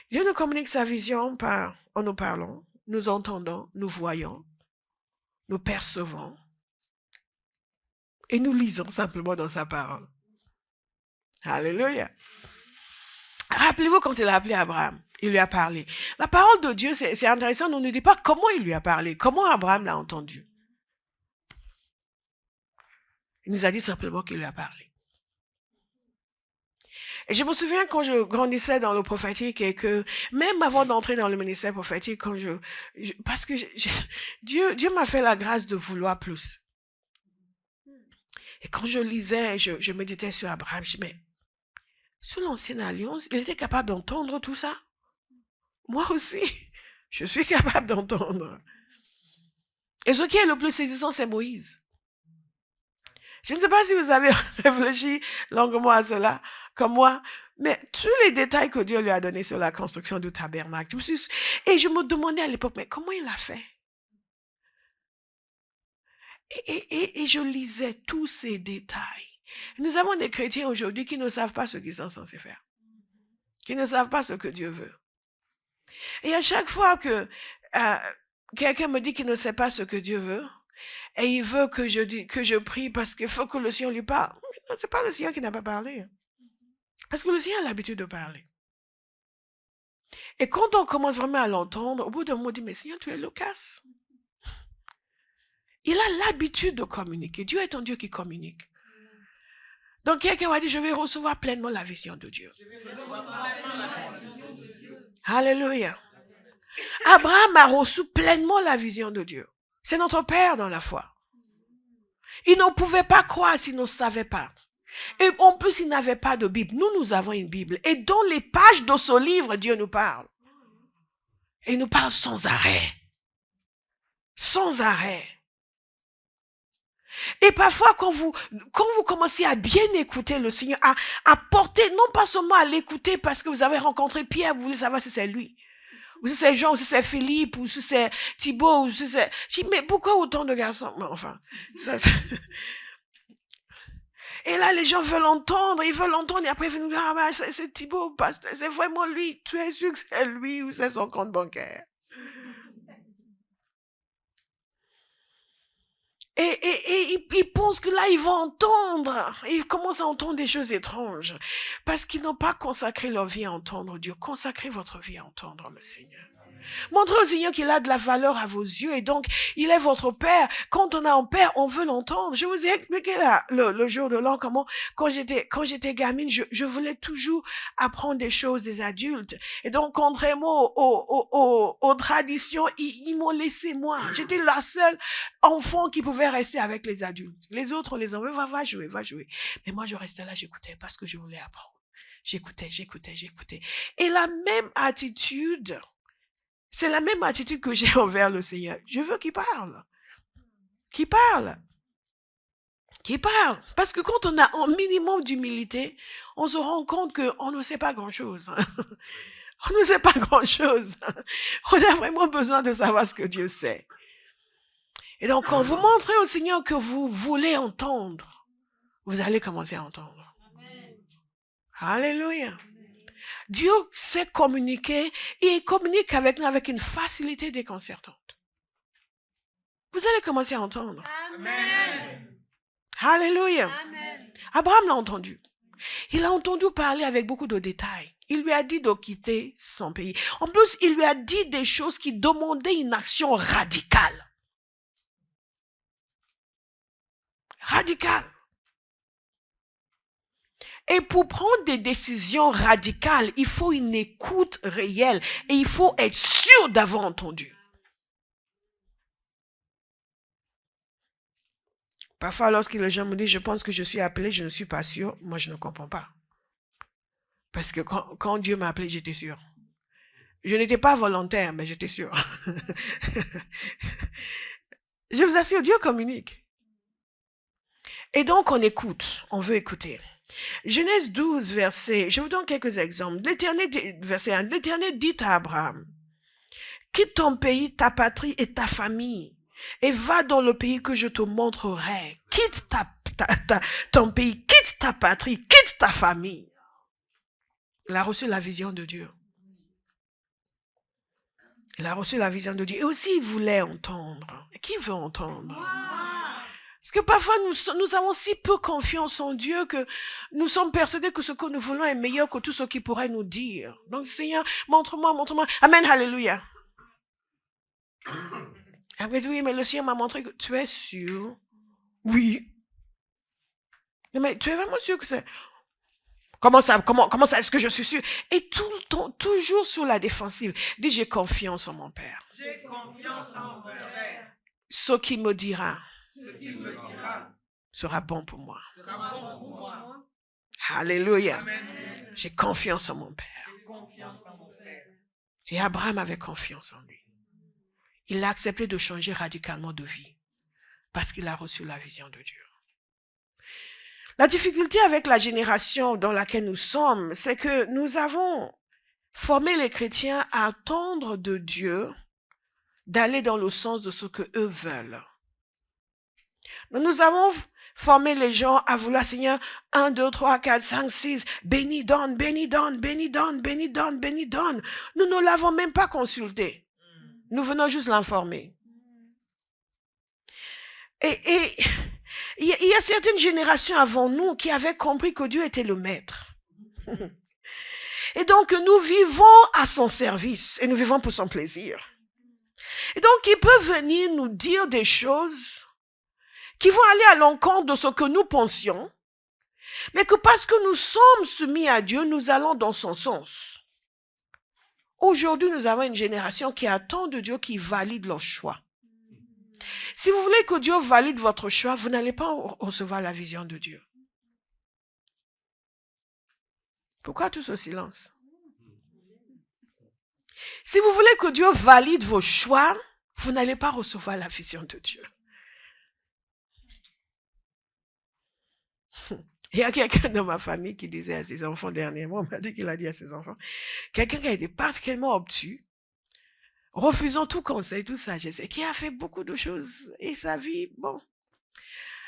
Dieu nous communique sa vision en nous parlant, nous entendons, nous voyons, nous percevons et nous lisons simplement dans sa parole. Alléluia. Rappelez-vous quand il a appelé Abraham, il lui a parlé. La parole de Dieu, c'est intéressant, on ne dit pas comment il lui a parlé, comment Abraham l'a entendu. Il nous a dit simplement qu'il lui a parlé. Et je me souviens quand je grandissais dans le prophétique et que même avant d'entrer dans le ministère prophétique, parce que Dieu m'a fait la grâce de vouloir plus. Et quand je lisais, je méditais sur Abraham, je me dis, mais sous l'ancienne alliance, il était capable d'entendre tout ça. Moi aussi, je suis capable d'entendre. Et ce qui est le plus saisissant, c'est Moïse. Je ne sais pas si vous avez réfléchi longuement à cela, comme moi, mais tous les détails que Dieu lui a donnés sur la construction du tabernacle. Et je me demandais à l'époque, mais comment il a fait? Et je lisais tous ces détails. Nous avons des chrétiens aujourd'hui qui ne savent pas ce qu'ils sont censés faire. Qui ne savent pas ce que Dieu veut. Et à chaque fois que quelqu'un me dit qu'il ne sait pas ce que Dieu veut, et il veut que je prie parce qu'il faut que le Seigneur lui parle. Non, c'est pas le Seigneur qui n'a pas parlé. Parce que le Seigneur a l'habitude de parler. Et quand on commence vraiment à l'entendre, au bout d'un moment, on dit, mais Seigneur, tu es loquace. Il a l'habitude de communiquer. Dieu est un Dieu qui communique. Donc quelqu'un va dire, je vais recevoir pleinement la vision de Dieu. Alléluia. Abraham a reçu pleinement la vision de Dieu. C'est notre Père dans la foi. Il ne pouvait pas croire s'il ne savait pas. Et en plus, il n'avait pas de Bible. Nous avons une Bible. Et dans les pages de ce livre, Dieu nous parle. Et il nous parle sans arrêt. Sans arrêt. Et parfois, quand vous commencez à bien écouter le Seigneur, à porter, non pas seulement à l'écouter parce que vous avez rencontré Pierre, vous voulez savoir si c'est lui. Ou si c'est Jean, ou si c'est Philippe, ou si c'est Thibaut, ou si c'est... Je dis, mais pourquoi autant de garçons? Enfin, ça... Et là, les gens veulent entendre, et après ils veulent nous dire, ah, c'est Thibaut, pasteur, c'est vraiment lui. Tu es sûr que c'est lui ou c'est son compte bancaire? Et ils pensent que là, ils vont entendre. Ils commencent à entendre des choses étranges. Parce qu'ils n'ont pas consacré leur vie à entendre Dieu. Consacrez votre vie à entendre le Seigneur. Montrez au Seigneur qu'il a de la valeur à vos yeux et donc il est votre Père. Quand on a un Père, on veut l'entendre. Je vous ai expliqué là, le jour de l'an comment quand j'étais gamine, je voulais toujours apprendre des choses des adultes. Et donc contrairement aux traditions, ils m'ont laissé moi. J'étais la seule enfant qui pouvait rester avec les adultes. Les autres, on les envoyait, va jouer. Mais moi, je restais là, j'écoutais parce que je voulais apprendre. J'écoutais. Et la même attitude, c'est la même attitude que j'ai envers le Seigneur. Je veux qu'il parle. Qu'il parle. Parce que quand on a un minimum d'humilité, on se rend compte qu'on ne sait pas grand-chose. On ne sait pas grand-chose. On a vraiment besoin de savoir ce que Dieu sait. Et donc, quand vous montrez au Seigneur que vous voulez entendre, vous allez commencer à entendre. Amen. Alléluia. Dieu sait communiquer et il communique avec nous avec une facilité déconcertante. Vous allez commencer à entendre. Amen. Alléluia. Amen. Abraham l'a entendu. Il a entendu parler avec beaucoup de détails. Il lui a dit de quitter son pays. En plus, il lui a dit des choses qui demandaient une action radicale. Radicale. Et pour prendre des décisions radicales, il faut une écoute réelle et il faut être sûr d'avoir entendu. Parfois, lorsque les gens me disent, je pense que je suis appelé, je ne suis pas sûr, moi je ne comprends pas. Parce que quand Dieu m'a appelé, j'étais sûr. Je n'étais pas volontaire, mais j'étais sûr. Je vous assure, Dieu communique. Et donc on écoute, on veut écouter. Genèse 12, verset, je vous donne quelques exemples. Verset 1, l'Éternel dit à Abraham, quitte ton pays, ta patrie et ta famille, et va dans le pays que je te montrerai. Quitte ton pays, quitte ta patrie, quitte ta famille. Il a reçu la vision de Dieu. Il a reçu la vision de Dieu. Et aussi, il voulait entendre. Qui veut entendre? Parce que parfois, nous avons si peu confiance en Dieu que nous sommes persuadés que ce que nous voulons est meilleur que tout ce qu'il pourrait nous dire. Donc, Seigneur, montre-moi, montre-moi. Amen, alléluia. Après, oui, mais le Seigneur m'a montré que tu es sûr. Oui. Mais tu es vraiment sûr que c'est... Comment ça, est-ce que je suis sûr? Et tout le temps, toujours sur la défensive. Dis, j'ai confiance en mon Père. J'ai confiance en mon Père. Ce qui me dira, sera bon pour moi. Sera bon pour moi. Alléluia. Amen. J'ai confiance en mon Père. J'ai confiance en mon Père. Et Abraham avait confiance en lui. Il a accepté de changer radicalement de vie parce qu'il a reçu la vision de Dieu. La difficulté avec la génération dans laquelle nous sommes, c'est que nous avons formé les chrétiens à attendre de Dieu d'aller dans le sens de ce que eux veulent. Nous avons formé les gens à vouloir, Seigneur, 1, 2, 3, 4, 5, 6, bénis, donne, bénis, donne, bénis, donne, bénis, donne, bénis, donne. Nous ne l'avons même pas consulté. Nous venons juste l'informer. Et il y a certaines générations avant nous qui avaient compris que Dieu était le maître. Et donc, nous vivons à son service et nous vivons pour son plaisir. Et donc, il peut venir nous dire des choses qui vont aller à l'encontre de ce que nous pensions, mais que parce que nous sommes soumis à Dieu, nous allons dans son sens. Aujourd'hui, nous avons une génération qui attend de Dieu qui valide leur choix. Si vous voulez que Dieu valide votre choix, vous n'allez pas recevoir la vision de Dieu. Pourquoi tout ce silence? Si vous voulez que Dieu valide vos choix, vous n'allez pas recevoir la vision de Dieu. Il y a quelqu'un dans ma famille qui disait à ses enfants dernièrement, on m'a dit qu'il a dit à ses enfants, quelqu'un qui a été particulièrement obtus, refusant tout conseil, toute sagesse, et qui a fait beaucoup de choses, et sa vie, bon.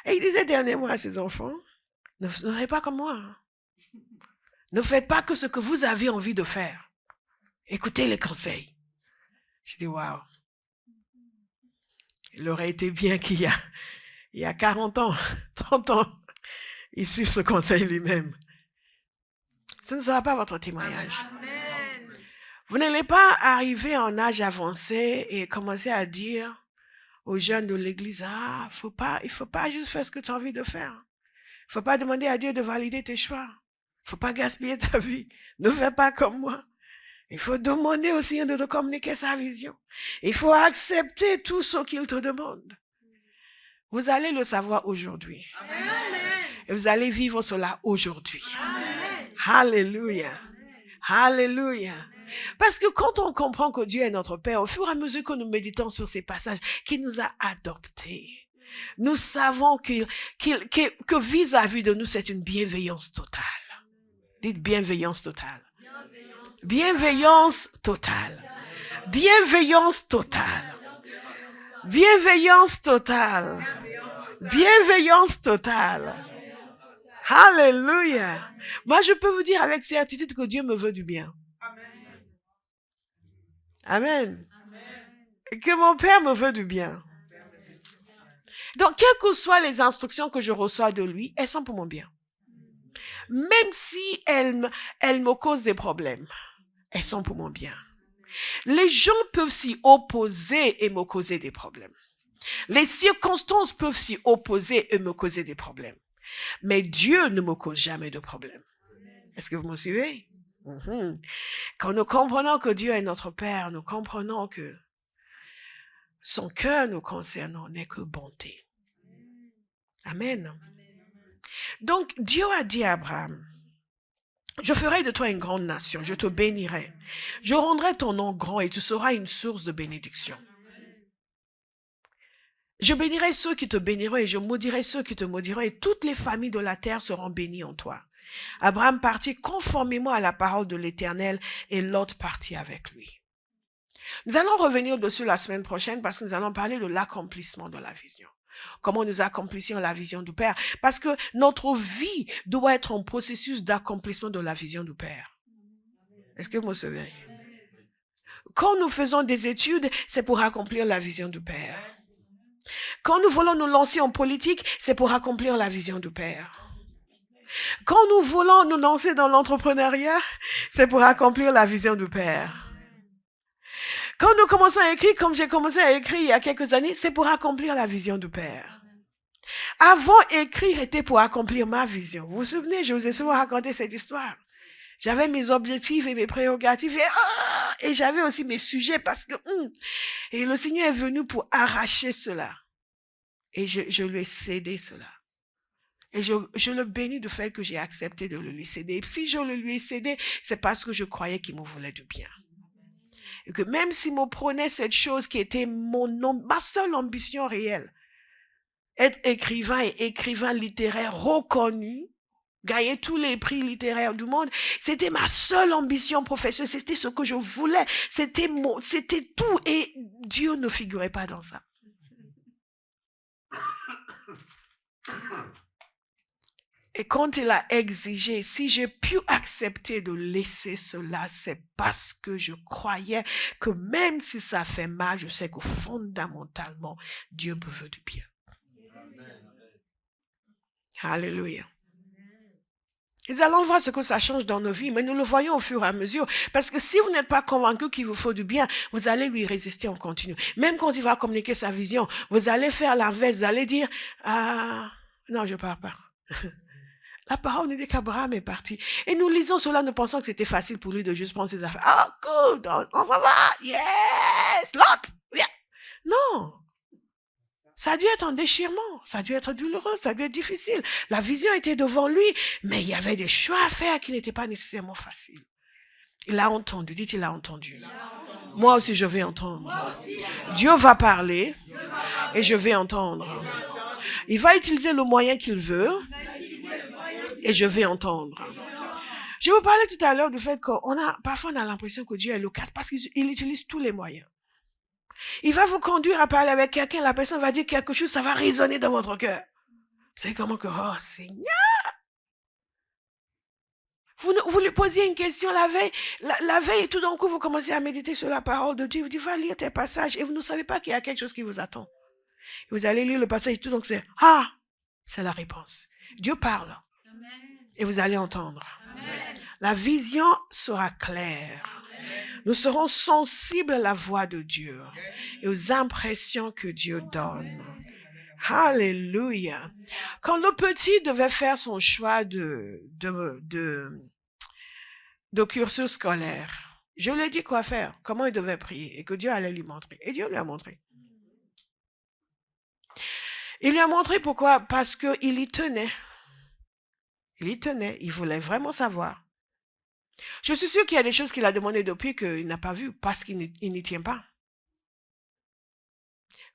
Et il disait dernièrement à ses enfants, ne faites pas comme moi. Ne faites pas que ce que vous avez envie de faire. Écoutez les conseils. Je dis, waouh. Il aurait été bien qu'il y a 40 ans, 30 ans, il suive ce conseil lui-même. Ce ne sera pas votre témoignage. Amen. Vous n'allez pas arriver en âge avancé et commencer à dire aux jeunes de l'église, il faut pas juste faire ce que tu as envie de faire. Il faut pas demander à Dieu de valider tes choix. Il faut pas gaspiller ta vie. Ne fais pas comme moi. Il faut demander au Seigneur de te communiquer sa vision. Il faut accepter tout ce qu'il te demande. Vous allez le savoir aujourd'hui. Amen. Et vous allez vivre cela aujourd'hui. Amen. Alléluia. Alléluia. Parce que quand on comprend que Dieu est notre Père, au fur et à mesure que nous méditons sur ces passages, qu'il nous a adoptés, nous savons que vis-à-vis de nous, c'est une bienveillance totale. Dites bienveillance totale. Bienveillance totale. Bienveillance totale. Bienveillance totale. Bienveillance totale. Alléluia. Moi, je peux vous dire avec certitude que Dieu me veut du bien. Amen. Et que mon Père me veut du bien. Donc, quelles que soient les instructions que je reçois de lui, elles sont pour mon bien. Même si elles me causent des problèmes, elles sont pour mon bien. Les gens peuvent s'y opposer et me causer des problèmes. Les circonstances peuvent s'y opposer et me causer des problèmes. Mais Dieu ne me cause jamais de problème. Est-ce que vous me suivez? Quand nous comprenons que Dieu est notre Père, nous comprenons que son cœur nous concernant n'est que bonté. Amen. Donc, Dieu a dit à Abraham, je ferai de toi une grande nation, je te bénirai. Je rendrai ton nom grand et tu seras une source de bénédiction. Je bénirai ceux qui te béniront et je maudirai ceux qui te maudiront et toutes les familles de la terre seront bénies en toi. Abraham partit conformément à la parole de l'Éternel et Lot partit avec lui. Nous allons revenir dessus la semaine prochaine parce que nous allons parler de l'accomplissement de la vision. Comment nous accomplissions la vision du Père. Parce que notre vie doit être un processus d'accomplissement de la vision du Père. Est-ce que vous me suivez? Quand nous faisons des études, c'est pour accomplir la vision du Père. Quand nous voulons nous lancer en politique, c'est pour accomplir la vision du Père. Quand nous voulons nous lancer dans l'entrepreneuriat, c'est pour accomplir la vision du Père. Quand nous commençons à écrire, comme j'ai commencé à écrire il y a quelques années, c'est pour accomplir la vision du Père. Avant, écrire était pour accomplir ma vision. Vous vous souvenez, je vous ai souvent raconté cette histoire. J'avais mes objectifs et mes prérogatives et j'avais aussi mes sujets parce que et le Seigneur est venu pour arracher cela. Et je lui ai cédé cela. Et je le bénis du fait que j'ai accepté de le lui céder. Et si je le lui ai cédé, c'est parce que je croyais qu'il me voulait du bien. Et que même s'il me prenait cette chose qui était ma seule ambition réelle, être écrivain et écrivain littéraire reconnu, gagner tous les prix littéraires du monde, c'était ma seule ambition professionnelle, c'était ce que je voulais, c'était tout et Dieu ne figurait pas dans ça. Et quand il a exigé, si j'ai pu accepter de laisser cela, c'est parce que je croyais que même si ça fait mal, je sais que fondamentalement, Dieu me veut du bien. Alléluia. Nous allons voir ce que ça change dans nos vies, mais nous le voyons au fur et à mesure. Parce que si vous n'êtes pas convaincu qu'il vous faut du bien, vous allez lui résister en continu. Même quand il va communiquer sa vision, vous allez faire l'inverse, vous allez dire, non, je ne pars pas. La parole nous dit qu'Abraham est parti. Et nous lisons cela, nous pensons que c'était facile pour lui de juste prendre ses affaires. Ah, good, on s'en va, yes, Lot, yeah. Non. Ça a dû être un déchirement, ça a dû être douloureux, ça a dû être difficile. La vision était devant lui, mais il y avait des choix à faire qui n'étaient pas nécessairement faciles. Il a entendu, dites il a entendu. Moi aussi je vais entendre. Dieu va parler et je vais entendre. Il va utiliser le moyen qu'il veut et je vais entendre. Je vous parlais tout à l'heure du fait parfois on a l'impression que Dieu est loquace parce qu'il utilise tous les moyens. Il va vous conduire à parler avec quelqu'un, la personne va dire quelque chose, ça va résonner dans votre cœur. Vous savez comment que, oh Seigneur! Vous lui posiez une question la veille, et tout d'un coup vous commencez à méditer sur la parole de Dieu, vous dites, va lire tes passages, et vous ne savez pas qu'il y a quelque chose qui vous attend. Vous allez lire le passage et tout, donc c'est la réponse. Dieu parle. Amen. Et vous allez entendre. Amen. La vision sera claire. Nous serons sensibles à la voix de Dieu et aux impressions que Dieu donne. Alléluia. Quand le petit devait faire son choix de cursus scolaire, je lui ai dit quoi faire, comment il devait prier et que Dieu allait lui montrer. Et Dieu lui a montré. Il lui a montré pourquoi, parce qu'il y tenait. Il y tenait, il voulait vraiment savoir. Je suis sûre qu'il y a des choses qu'il a demandées depuis qu'il n'a pas vu parce qu'il n'y tient pas.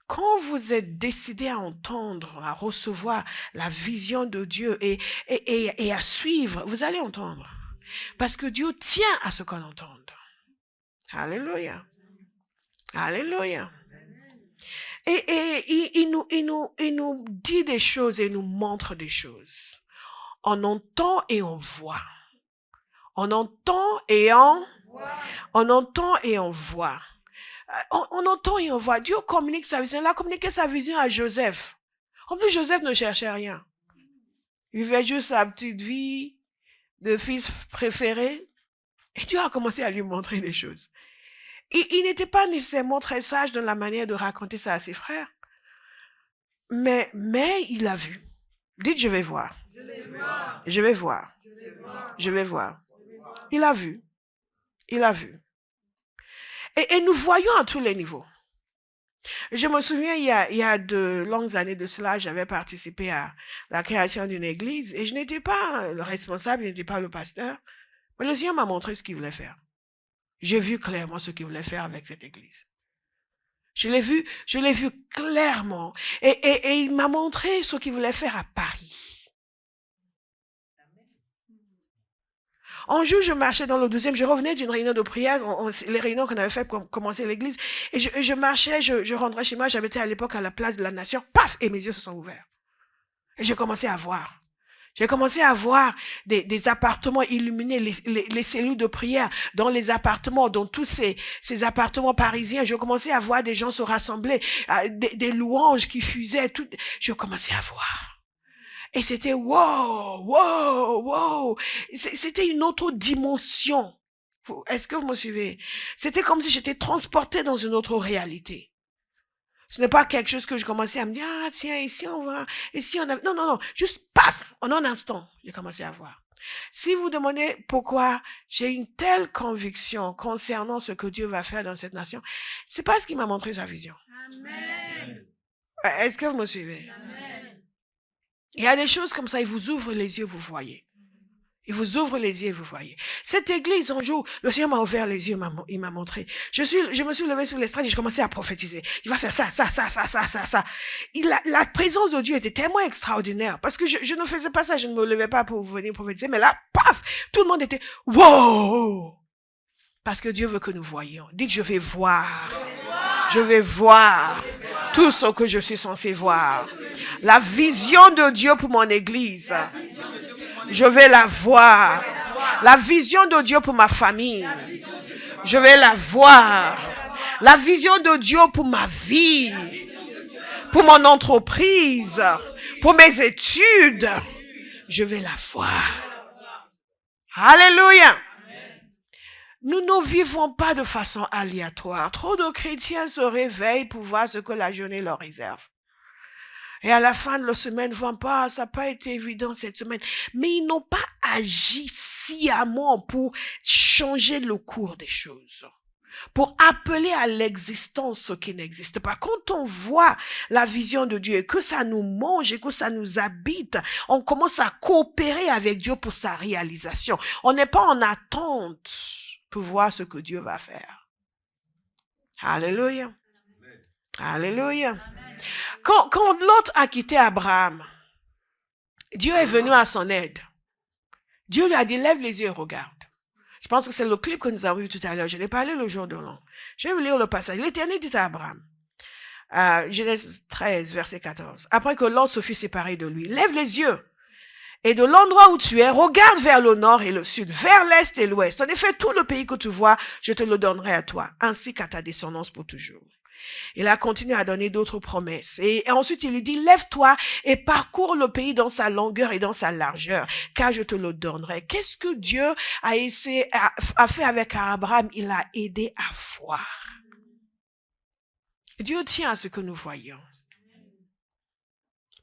Quand vous êtes décidé à entendre, à recevoir la vision de Dieu et à suivre, vous allez entendre. Parce que Dieu tient à ce qu'on entende. Alléluia. Alléluia. Et il nous dit des choses et nous montre des choses. On entend et on voit. On entend et on entend et on voit. On entend et on voit. Dieu communique sa vision. Il a communiqué sa vision à Joseph. En plus, Joseph ne cherchait rien. Il vivait juste sa petite vie de fils préféré. Et Dieu a commencé à lui montrer des choses. Il n'était pas nécessairement très sage dans la manière de raconter ça à ses frères. Mais il a vu. Dites, je vais voir. Je vais voir. Je vais voir. Il a vu. Il a vu. Et nous voyons à tous les niveaux. Je me souviens, il y a de longues années de cela, j'avais participé à la création d'une église et je n'étais pas le responsable, je n'étais pas le pasteur. Mais le Seigneur m'a montré ce qu'il voulait faire. J'ai vu clairement ce qu'il voulait faire avec cette église. Je l'ai vu clairement. Et il m'a montré ce qu'il voulait faire à Paris. Un jour, je marchais dans le 12e, je revenais d'une réunion de prière, les réunions qu'on avait fait pour commencer l'église, et je marchais, je rentrais chez moi, j'habitais à l'époque à la place de la Nation, paf, et mes yeux se sont ouverts. Et j'ai commencé à voir. J'ai commencé à voir des appartements illuminés, les cellules de prière dans les appartements, dans tous ces appartements parisiens. Je commençais à voir des gens se rassembler, des louanges qui fusaient. Tout. Je commençais à voir. Et c'était wow. C'était une autre dimension. Est-ce que vous me suivez? C'était comme si j'étais transportée dans une autre réalité. Ce n'est pas quelque chose que je commençais à me dire, ah tiens, ici on va, ici on a... Non. Juste paf, en un instant, j'ai commencé à voir. Si vous demandez pourquoi j'ai une telle conviction concernant ce que Dieu va faire dans cette nation, c'est parce qu'il m'a montré sa vision. Amen. Est-ce que vous me suivez? Amen. Il y a des choses comme ça, il vous ouvre les yeux, vous voyez. Il vous ouvre les yeux, vous voyez. Cette église, un jour, le Seigneur m'a ouvert les yeux, il m'a montré. Je me suis levé sur l'estrade et je commençais à prophétiser. Il va faire ça. La présence de Dieu était tellement extraordinaire parce que je ne faisais pas ça, je ne me levais pas pour venir prophétiser. Mais là, paf, tout le monde était wow! Parce que Dieu veut que nous voyions. Dites, je vais voir. Je vais voir tout ce que je suis censé voir. La vision de Dieu pour mon église. Je vais la voir. La vision de Dieu pour ma famille. Je vais la voir. La vision de Dieu pour ma vie. Pour mon entreprise. Pour mes études. Je vais la voir. Alléluia. Nous ne vivons pas de façon aléatoire. Trop de chrétiens se réveillent pour voir ce que la journée leur réserve. Et à la fin de la semaine, ça n'a pas été évident cette semaine. Mais ils n'ont pas agi sciemment pour changer le cours des choses. Pour appeler à l'existence ce qui n'existe pas. Quand on voit la vision de Dieu et que ça nous mange et que ça nous habite, on commence à coopérer avec Dieu pour sa réalisation. On n'est pas en attente pour voir ce que Dieu va faire. Alléluia. Alléluia. Quand Lot a quitté Abraham, Dieu est venu à son aide. Dieu lui a dit, lève les yeux et regarde. Je pense que c'est le clip que nous avons vu tout à l'heure. Je l'ai parlé le jour de l'an. Je vais vous lire le passage. L'Éternel dit à Abraham, Genèse 13, verset 14. Après que Lot se fut séparé de lui, lève les yeux. Et de l'endroit où tu es, regarde vers le nord et le sud, vers l'est et l'ouest. En effet, tout le pays que tu vois, je te le donnerai à toi, ainsi qu'à ta descendance pour toujours. Il a continué à donner d'autres promesses. Et ensuite, il lui dit, lève-toi et parcours le pays dans sa longueur et dans sa largeur, car je te le donnerai. Qu'est-ce que Dieu a fait avec Abraham? Il a aidé à voir. Dieu tient à ce que nous voyons.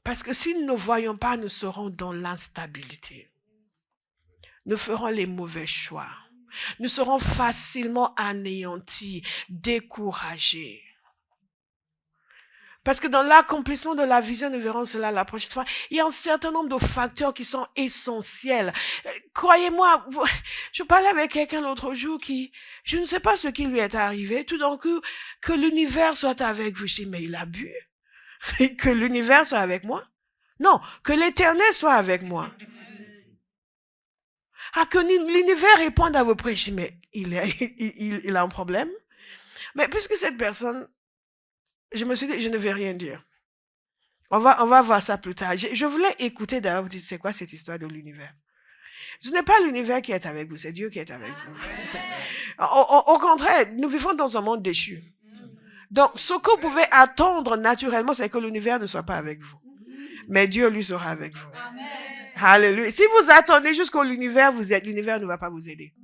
Parce que si nous ne voyons pas, nous serons dans l'instabilité. Nous ferons les mauvais choix. Nous serons facilement anéantis, découragés. Parce que dans l'accomplissement de la vision, nous verrons cela la prochaine fois, il y a un certain nombre de facteurs qui sont essentiels. Croyez-moi, je parlais avec quelqu'un l'autre jour je ne sais pas ce qui lui est arrivé, tout d'un coup, que l'univers soit avec vous. Je dis, mais il a bu. Que l'univers soit avec moi? Non, que l'Éternel soit avec moi. Que l'univers réponde à vos prières. Je dis, mais il a un problème? Mais puisque cette personne, je me suis dit, je ne vais rien dire. On va voir ça plus tard. Je voulais écouter d'ailleurs, vous dites, c'est quoi cette histoire de l'univers? Ce n'est pas l'univers qui est avec vous, c'est Dieu qui est avec vous. Au contraire, nous vivons dans un monde déchu. Donc, ce que vous pouvez attendre naturellement, c'est que l'univers ne soit pas avec vous. Mais Dieu, lui, sera avec vous. Alléluia. Si vous attendez jusqu'au l'univers, l'univers ne va pas vous aider.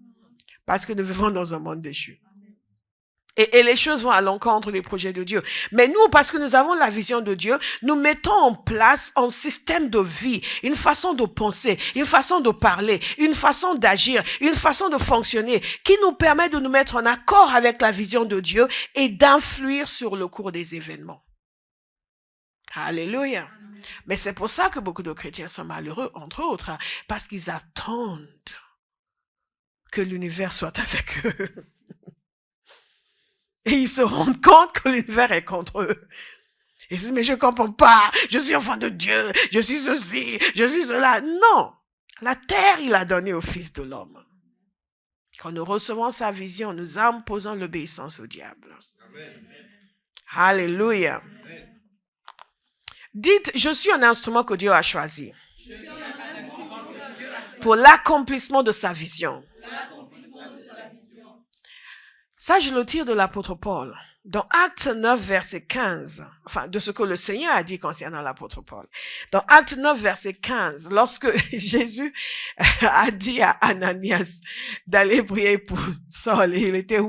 Parce que nous vivons dans un monde déchu. Et les choses vont à l'encontre des projets de Dieu. Mais nous, parce que nous avons la vision de Dieu, nous mettons en place un système de vie, une façon de penser, une façon de parler, une façon d'agir, une façon de fonctionner qui nous permet de nous mettre en accord avec la vision de Dieu et d'influer sur le cours des événements. Alléluia. Mais c'est pour ça que beaucoup de chrétiens sont malheureux, entre autres, parce qu'ils attendent que l'univers soit avec eux. Et ils se rendent compte que l'univers est contre eux. Ils se disent, mais je comprends pas, je suis enfant de Dieu, je suis ceci, je suis cela. Non, la terre, il a donné au Fils de l'homme. Quand nous recevons sa vision, nous imposons l'obéissance au diable. Amen. Alléluia. Amen. Dites, je suis un instrument que Dieu a choisi pour l'accomplissement de sa vision. Ça, je le tire de l'apôtre Paul. Dans Acte 9, verset 15, enfin, de ce que le Seigneur a dit concernant l'apôtre Paul. Dans Acte 9, verset 15, lorsque Jésus a dit à Ananias d'aller prier pour Saul, il était,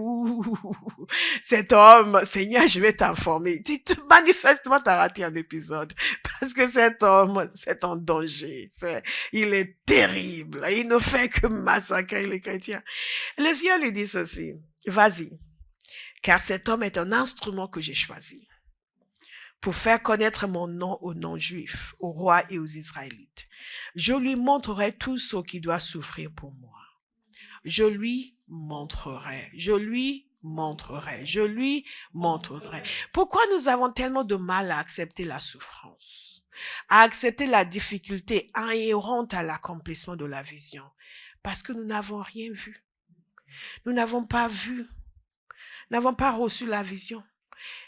cet homme, Seigneur, je vais t'informer. Manifestement, tu as raté un épisode. Parce que cet homme, c'est en danger. Il est terrible. Il ne fait que massacrer les chrétiens. Le Seigneur lui dit ceci. Vas-y, car cet homme est un instrument que j'ai choisi pour faire connaître mon nom aux non-juifs, aux rois et aux Israélites. Je lui montrerai tout ce qui doit souffrir pour moi. Je lui montrerai. Pourquoi nous avons tellement de mal à accepter la souffrance, à accepter la difficulté inhérente à l'accomplissement de la vision? Parce que nous n'avons rien vu. Nous n'avons pas vu, n'avons pas reçu la vision.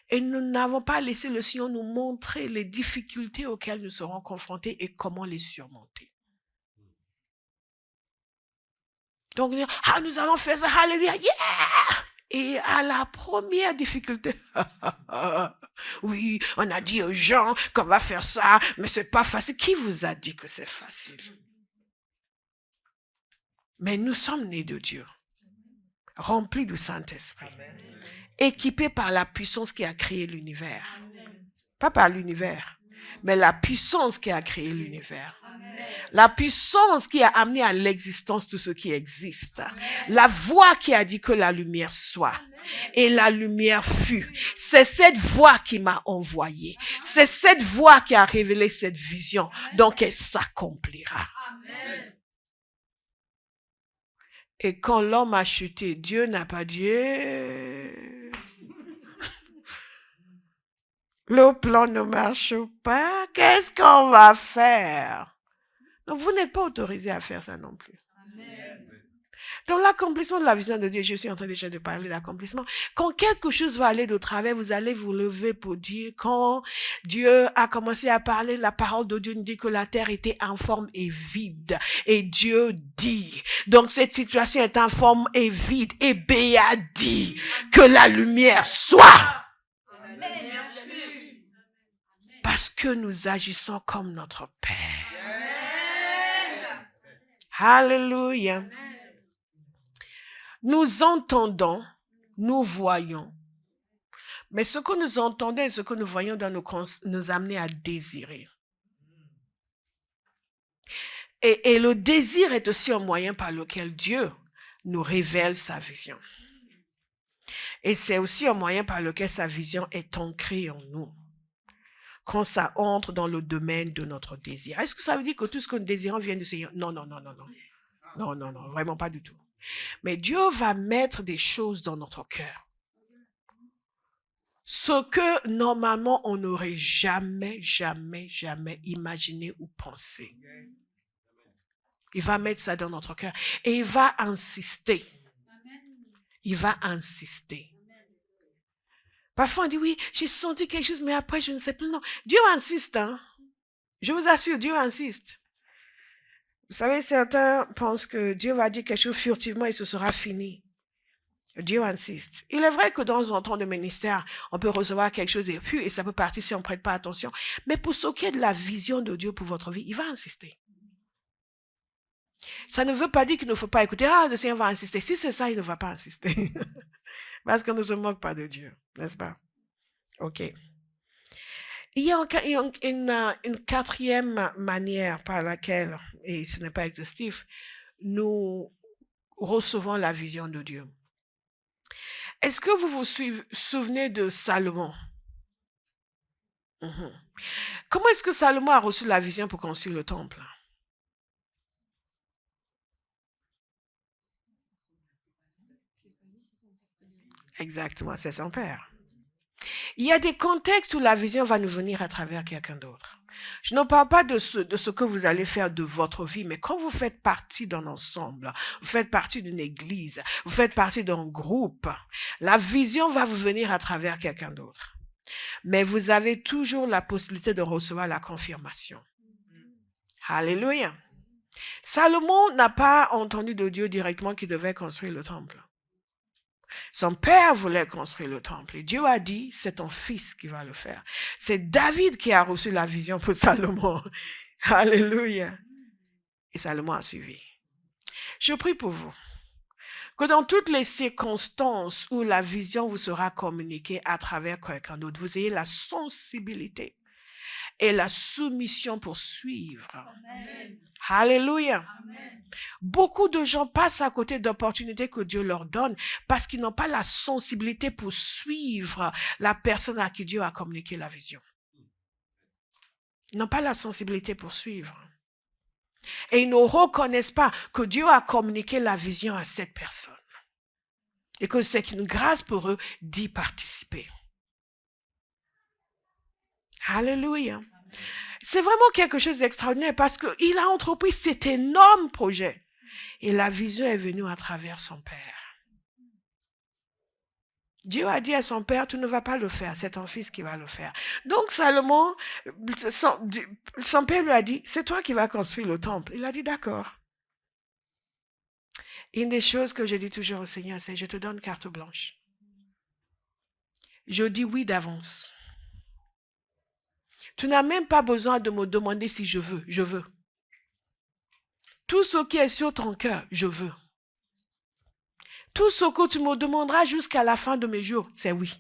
Et nous n'avons pas laissé le Seigneur nous montrer les difficultés auxquelles nous serons confrontés et comment les surmonter. Donc, nous allons faire ça, alléluia, yeah! Et à la première difficulté, oui, on a dit aux gens qu'on va faire ça, mais c'est pas facile. Qui vous a dit que c'est facile? Mais nous sommes nés de Dieu, remplis du Saint-Esprit, équipés par la puissance qui a créé l'univers. Pas par l'univers, mais la puissance qui a créé l'univers. La puissance qui a amené à l'existence tout ce qui existe. La voix qui a dit que la lumière soit. Et la lumière fut. C'est cette voix qui m'a envoyé. C'est cette voix qui a révélé cette vision. Donc elle s'accomplira. Et quand l'homme a chuté, Dieu n'a pas dit, le plan ne marche pas, qu'est-ce qu'on va faire? Donc vous n'êtes pas autorisé à faire ça non plus. Dans l'accomplissement de la vision de Dieu, je suis en train déjà de parler d'accomplissement. Quand quelque chose va aller de travers, vous allez vous lever pour dire, quand Dieu a commencé à parler, la parole de Dieu nous dit que la terre était informe et vide. Et Dieu dit, donc cette situation est informe et vide. Et Béa dit que la lumière soit. Parce que nous agissons comme notre Père. Alléluia. Nous entendons, nous voyons. Mais ce que nous entendons et ce que nous voyons doit nous amener à désirer. Et le désir est aussi un moyen par lequel Dieu nous révèle sa vision. Et c'est aussi un moyen par lequel sa vision est ancrée en nous. Quand ça entre dans le domaine de notre désir. Est-ce que ça veut dire que tout ce que nous désirons vient du Seigneur? Non. Non, vraiment pas du tout. Mais Dieu va mettre des choses dans notre cœur. Ce que normalement on n'aurait jamais imaginé ou pensé. Il va mettre ça dans notre cœur. Et il va insister. Parfois, on dit, oui, j'ai senti quelque chose, mais après, je ne sais plus. Non, Dieu insiste. Hein? Je vous assure, Dieu insiste. Vous savez, certains pensent que Dieu va dire quelque chose furtivement et ce sera fini. Dieu insiste. Il est vrai que dans un temps de ministère, on peut recevoir quelque chose et ça peut partir si on ne prête pas attention. Mais pour ce qui est de la vision de Dieu pour votre vie, il va insister. Ça ne veut pas dire qu'il ne faut pas écouter. Ah, le Seigneur va insister. Si c'est ça, il ne va pas insister. Parce qu'on ne se moque pas de Dieu, n'est-ce pas? OK. Il y a une quatrième manière par laquelle, et ce n'est pas exhaustif, nous recevons la vision de Dieu. Est-ce que vous vous souvenez de Salomon? Comment est-ce que Salomon a reçu la vision pour construire le temple? Exactement, c'est son père. Il y a des contextes où la vision va nous venir à travers quelqu'un d'autre. Je ne parle pas de ce que vous allez faire de votre vie, mais quand vous faites partie d'un ensemble, vous faites partie d'une église, vous faites partie d'un groupe, la vision va vous venir à travers quelqu'un d'autre. Mais vous avez toujours la possibilité de recevoir la confirmation. Alléluia. Salomon n'a pas entendu de Dieu directement qu'il devait construire le temple. Son père voulait construire le temple et Dieu a dit, c'est ton fils qui va le faire. C'est David qui a reçu la vision pour Salomon. Alléluia. Et Salomon a suivi. Je prie pour vous que dans toutes les circonstances où la vision vous sera communiquée à travers quelqu'un d'autre, vous ayez la sensibilité et la soumission pour suivre. Amen. Alléluia. Amen. Beaucoup de gens passent à côté d'opportunités que Dieu leur donne parce qu'ils n'ont pas la sensibilité pour suivre la personne à qui Dieu a communiqué la vision. Ils n'ont pas la sensibilité pour suivre. Et ils ne reconnaissent pas que Dieu a communiqué la vision à cette personne. Et que c'est une grâce pour eux d'y participer. Alléluia. C'est vraiment quelque chose d'extraordinaire parce qu'il a entrepris cet énorme projet. Et la vision est venue à travers son père. Dieu a dit à son père, tu ne vas pas le faire, c'est ton fils qui va le faire. Donc Salomon, son père lui a dit, c'est toi qui vas construire le temple. Il a dit, d'accord. Une des choses que je dis toujours au Seigneur, c'est, je te donne carte blanche. Je dis oui d'avance. Tu n'as même pas besoin de me demander si je veux. Je veux. Tout ce qui est sur ton cœur, je veux. Tout ce que tu me demanderas jusqu'à la fin de mes jours, c'est oui.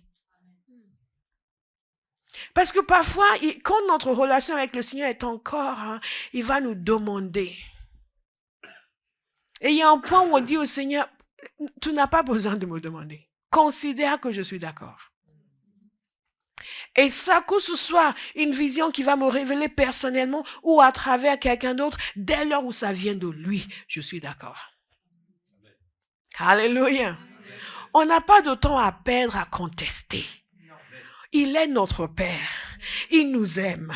Parce que parfois, quand notre relation avec le Seigneur est encore, il va nous demander. Et il y a un point où on dit au Seigneur, tu n'as pas besoin de me demander. Considère que je suis d'accord. Et ça, que ce soit une vision qui va me révéler personnellement ou à travers quelqu'un d'autre, dès lors où ça vient de lui, je suis d'accord. Alléluia. On n'a pas de temps à perdre à contester. Il est notre Père. Il nous aime.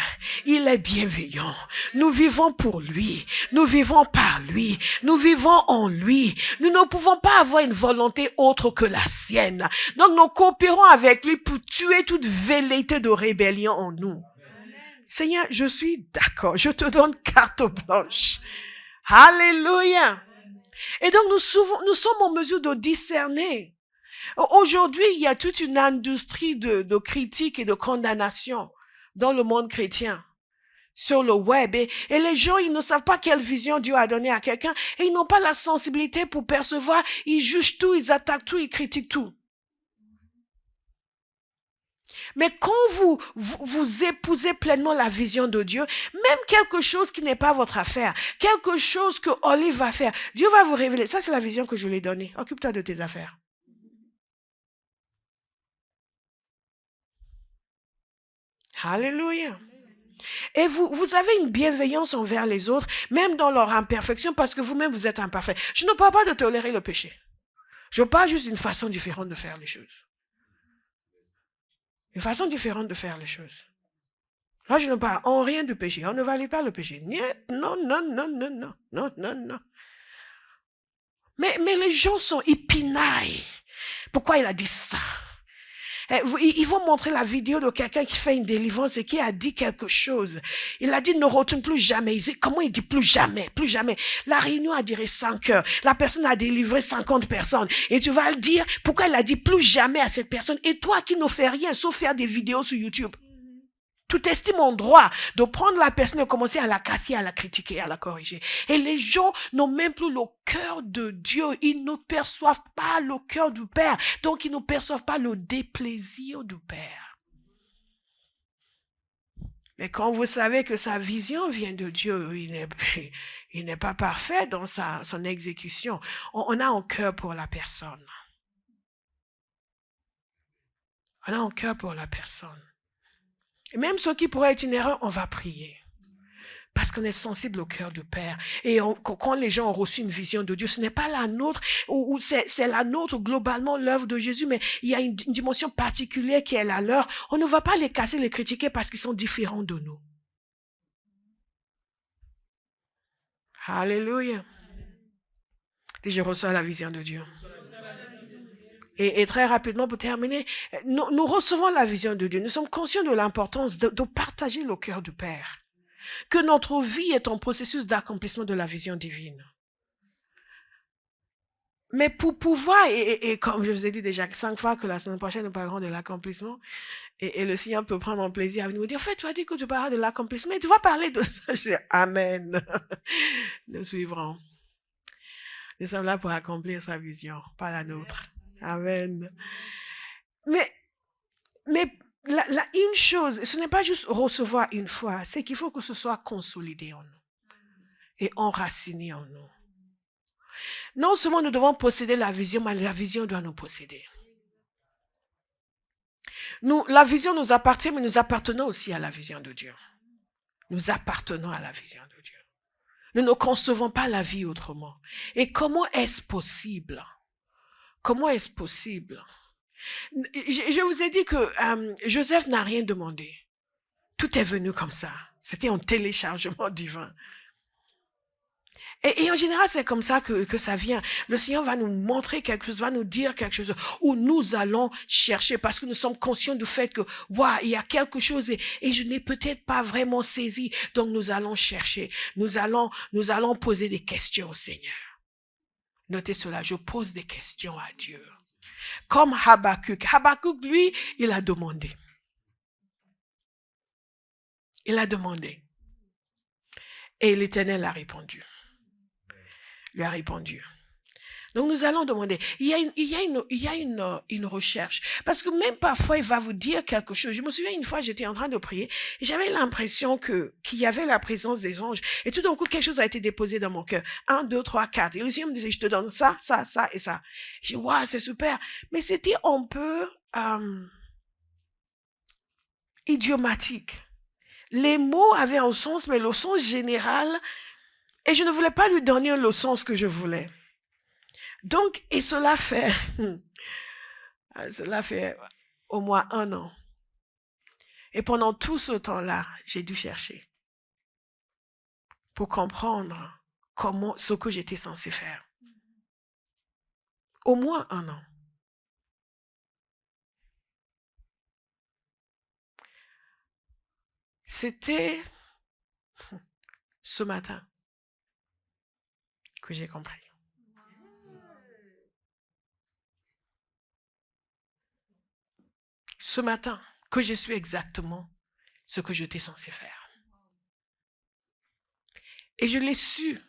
Il est bienveillant. Nous vivons pour lui. Nous vivons par lui. Nous vivons en lui. Nous ne pouvons pas avoir une volonté autre que la sienne. Donc nous coopérons avec lui pour tuer toute velléité de rébellion en nous. Seigneur, je suis d'accord. Je te donne carte blanche. Alléluia. Et donc nous sommes en mesure de discerner. Aujourd'hui, il y a toute une industrie de critique et de condamnation dans le monde chrétien, sur le web. Et les gens, ils ne savent pas quelle vision Dieu a donnée à quelqu'un et ils n'ont pas la sensibilité pour percevoir. Ils jugent tout, ils attaquent tout, ils critiquent tout. Mais quand vous épousez pleinement la vision de Dieu, même quelque chose qui n'est pas votre affaire, quelque chose que Olive va faire, Dieu va vous révéler. Ça, c'est la vision que je lui ai donnée. Occupe-toi de tes affaires. Alléluia. Et vous avez une bienveillance envers les autres, même dans leur imperfection, parce que vous-même, vous êtes imparfait. Je ne parle pas de tolérer le péché. Je parle juste d'une façon différente de faire les choses. Une façon différente de faire les choses. Là, je ne parle en rien du péché. On ne valide pas le péché. Non, non, non, non, non, non, non, non. Mais les gens sont épinailles. Pourquoi il a dit ça? Ils vont montrer la vidéo de quelqu'un qui fait une délivrance et qui a dit quelque chose. Il a dit ne retourne plus jamais. Comment il dit plus jamais, plus jamais? La réunion a duré 5 heures. La personne a délivré 50 personnes. Et tu vas le dire, pourquoi il a dit plus jamais à cette personne? Et toi qui ne fais rien sauf faire des vidéos sur YouTube. Tu t'estimes en droit de prendre la personne et commencer à la casser, à la critiquer, à la corriger. Et les gens n'ont même plus le cœur de Dieu. Ils ne perçoivent pas le cœur du Père. Donc, ils ne perçoivent pas le déplaisir du Père. Mais quand vous savez que sa vision vient de Dieu, il n'est pas parfait dans son exécution. On a un cœur pour la personne. On a un cœur pour la personne. Et même ce qui pourrait être une erreur, on va prier. Parce qu'on est sensible au cœur du Père. Et quand les gens ont reçu une vision de Dieu, ce n'est pas la nôtre, ou c'est la nôtre, globalement, l'œuvre de Jésus, mais il y a une dimension particulière qui est la leur. On ne va pas les casser, les critiquer parce qu'ils sont différents de nous. Alléluia. Et je reçois la vision de Dieu. Et très rapidement, pour terminer, nous recevons la vision de Dieu. Nous sommes conscients de l'importance de partager le cœur du Père. Que notre vie est un processus d'accomplissement de la vision divine. Mais pour pouvoir, et comme je vous ai dit déjà 5 fois que la semaine prochaine, nous parlerons de l'accomplissement, et le Seigneur peut prendre un plaisir à nous dire, en fait, tu as dit que tu parleras de l'accomplissement, et tu vas parler de ça. Je dis, Amen. Nous suivrons. Nous sommes là pour accomplir sa vision, pas la nôtre. Amen. Mais une chose, ce n'est pas juste recevoir une fois, c'est qu'il faut que ce soit consolidé en nous et enraciné en nous. Non seulement nous devons posséder la vision, mais la vision doit nous posséder. La vision nous appartient, mais nous appartenons aussi à la vision de Dieu. Nous appartenons à la vision de Dieu. Nous ne concevons pas la vie autrement. Et comment est-ce possible? Comment est-ce possible? Je vous ai dit que Joseph n'a rien demandé. Tout est venu comme ça. C'était un téléchargement divin. Et en général, c'est comme ça que ça vient. Le Seigneur va nous montrer quelque chose, va nous dire quelque chose, où nous allons chercher, parce que nous sommes conscients du fait que, waouh, il y a quelque chose et je n'ai peut-être pas vraiment saisi. Donc nous allons chercher. Nous allons poser des questions au Seigneur. Notez cela, je pose des questions à Dieu. Comme Habakkuk. Habakkuk, lui, il a demandé. Il a demandé. Et l'Éternel a répondu. Lui a répondu. Donc nous allons demander. Il y a une recherche. Parce que même parfois, il va vous dire quelque chose. Je me souviens une fois, j'étais en train de prier et j'avais l'impression qu'il y avait la présence des anges. Et tout d'un coup, quelque chose a été déposé dans mon cœur. 1, 2, 3, 4. Et le Seigneur me disait, je te donne ça, ça, ça et ça. J'ai dit, waouh, c'est super. Mais c'était un peu idiomatique. Les mots avaient un sens, mais le sens général, et je ne voulais pas lui donner le sens que je voulais. Donc, et cela fait au moins 1 an. Et pendant tout ce temps-là, j'ai dû chercher pour comprendre ce que j'étais censé faire. Au moins 1 an. C'était ce matin que j'ai compris. Ce matin que je suis exactement ce que j'étais censé faire. Et je l'ai su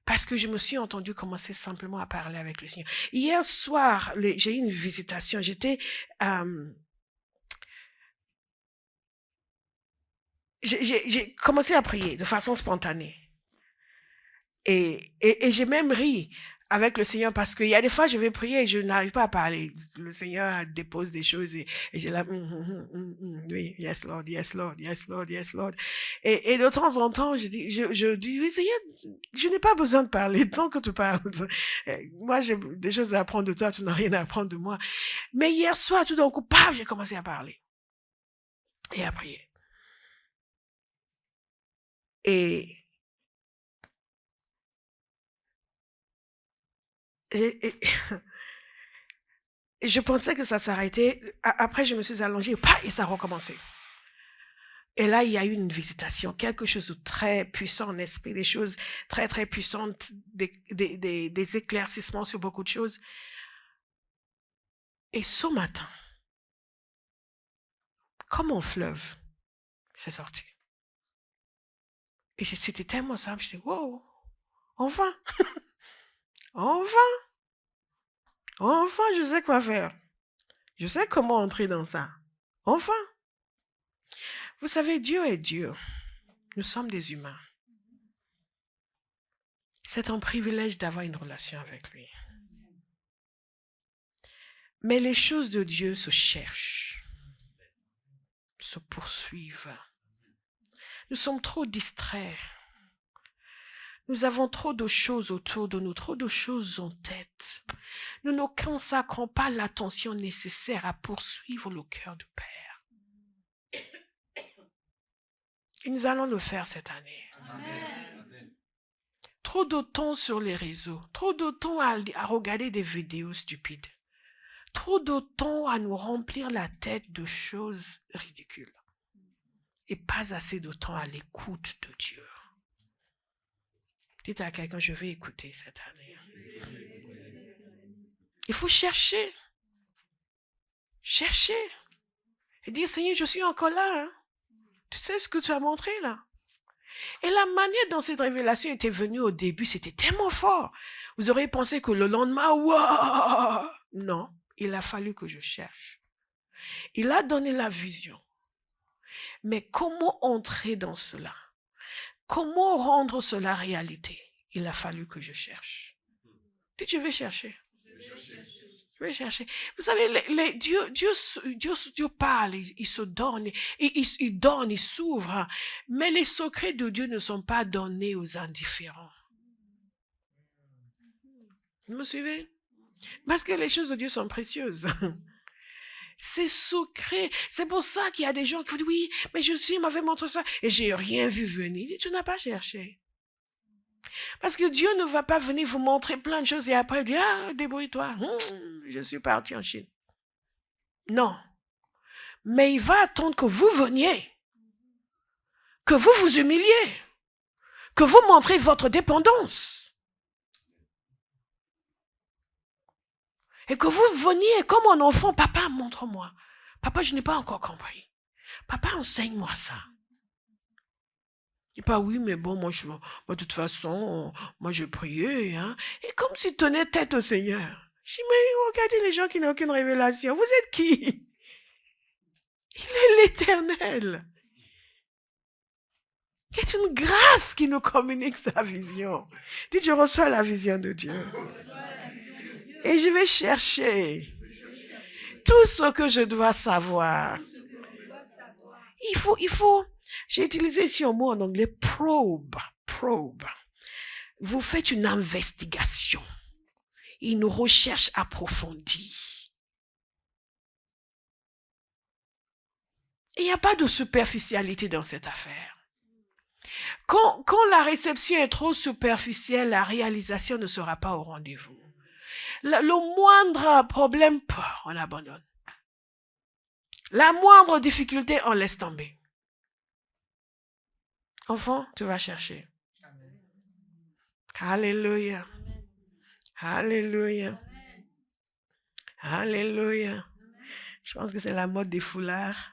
parce que je me suis entendue commencer simplement à parler avec le Seigneur. Hier soir, j'ai eu une visitation. J'ai commencé à prier de façon spontanée. Et j'ai même ri avec le Seigneur parce qu'il y a des fois, je vais prier et je n'arrive pas à parler. Le Seigneur dépose des choses et j'ai là, oui, yes Lord, yes Lord, yes Lord, yes Lord. Et de temps en temps, je dis, oui Seigneur, je n'ai pas besoin de parler tant que tu parles. Moi, j'ai des choses à apprendre de toi, tu n'as rien à apprendre de moi. Mais hier soir, tout d'un coup, paf, j'ai commencé à parler et à prier. Et je pensais que ça s'arrêtait. Après, je me suis allongée et ça a recommencé. Et là, il y a eu une visitation, quelque chose de très puissant en esprit, des choses très, très puissantes, des éclaircissements sur beaucoup de choses. Et ce matin, comme un fleuve, c'est sorti. Et c'était tellement simple, je dis, wow, enfin, enfin, je sais quoi faire. Je sais comment entrer dans ça. Enfin. Vous savez, Dieu est Dieu. Nous sommes des humains. C'est un privilège d'avoir une relation avec lui. Mais les choses de Dieu se cherchent, se poursuivent. Nous sommes trop distraits. Nous avons trop de choses autour de nous, trop de choses en tête. Nous ne consacrons pas l'attention nécessaire à poursuivre le cœur du Père. Et nous allons le faire cette année. Amen. Trop de temps sur les réseaux, trop de temps à regarder des vidéos stupides, trop de temps à nous remplir la tête de choses ridicules et pas assez de temps à l'écoute de Dieu. Dites à quelqu'un, je vais écouter cette année. Il faut chercher. Chercher. Et dire, Seigneur, je suis encore là. Hein. Tu sais ce que tu as montré là? Et la manière dont cette révélation était venue au début, c'était tellement fort. Vous auriez pensé que le lendemain, waouh! Non, il a fallu que je cherche. Il a donné la vision. Mais comment entrer dans cela? Comment rendre cela réalité? Il a fallu que je cherche. Dites, je vais chercher. Je vais chercher. Vous savez, Dieu parle, il se donne, il donne, il s'ouvre. Mais les secrets de Dieu ne sont pas donnés aux indifférents. Vous me suivez? Parce que les choses de Dieu sont précieuses. C'est secret. C'est pour ça qu'il y a des gens qui disent, oui, mais il m'avait montré ça et j'ai rien vu venir. Tu n'as pas cherché. Parce que Dieu ne va pas venir vous montrer plein de choses et après dire, ah, débrouille-toi, je suis parti en Chine. Non. Mais il va attendre que vous veniez, que vous vous humiliez, que vous montrez votre dépendance. Et que vous veniez comme un enfant, papa, montre-moi. Papa, je n'ai pas encore compris. Papa, enseigne-moi ça. Il dit pas, oui, mais bon, moi, de toute façon, moi, je priais, hein. Et comme s'il tenait tête au Seigneur. Je dis, mais regardez les gens qui n'ont aucune révélation. Vous êtes qui? Il est l'Éternel. C'est une grâce qui nous communique sa vision. Dites, je reçois la vision de Dieu. Et je vais chercher tout ce que je dois savoir. Il faut, j'ai utilisé ici un mot en anglais, probe. Vous faites une investigation, une recherche approfondie. Et il n'y a pas de superficialité dans cette affaire. Quand la réception est trop superficielle, la réalisation ne sera pas au rendez-vous. Le moindre problème, on abandonne. La moindre difficulté, on laisse tomber. Enfant, tu vas chercher. Amen. Alléluia. Alléluia. Alléluia. Je pense que c'est la mode des foulards.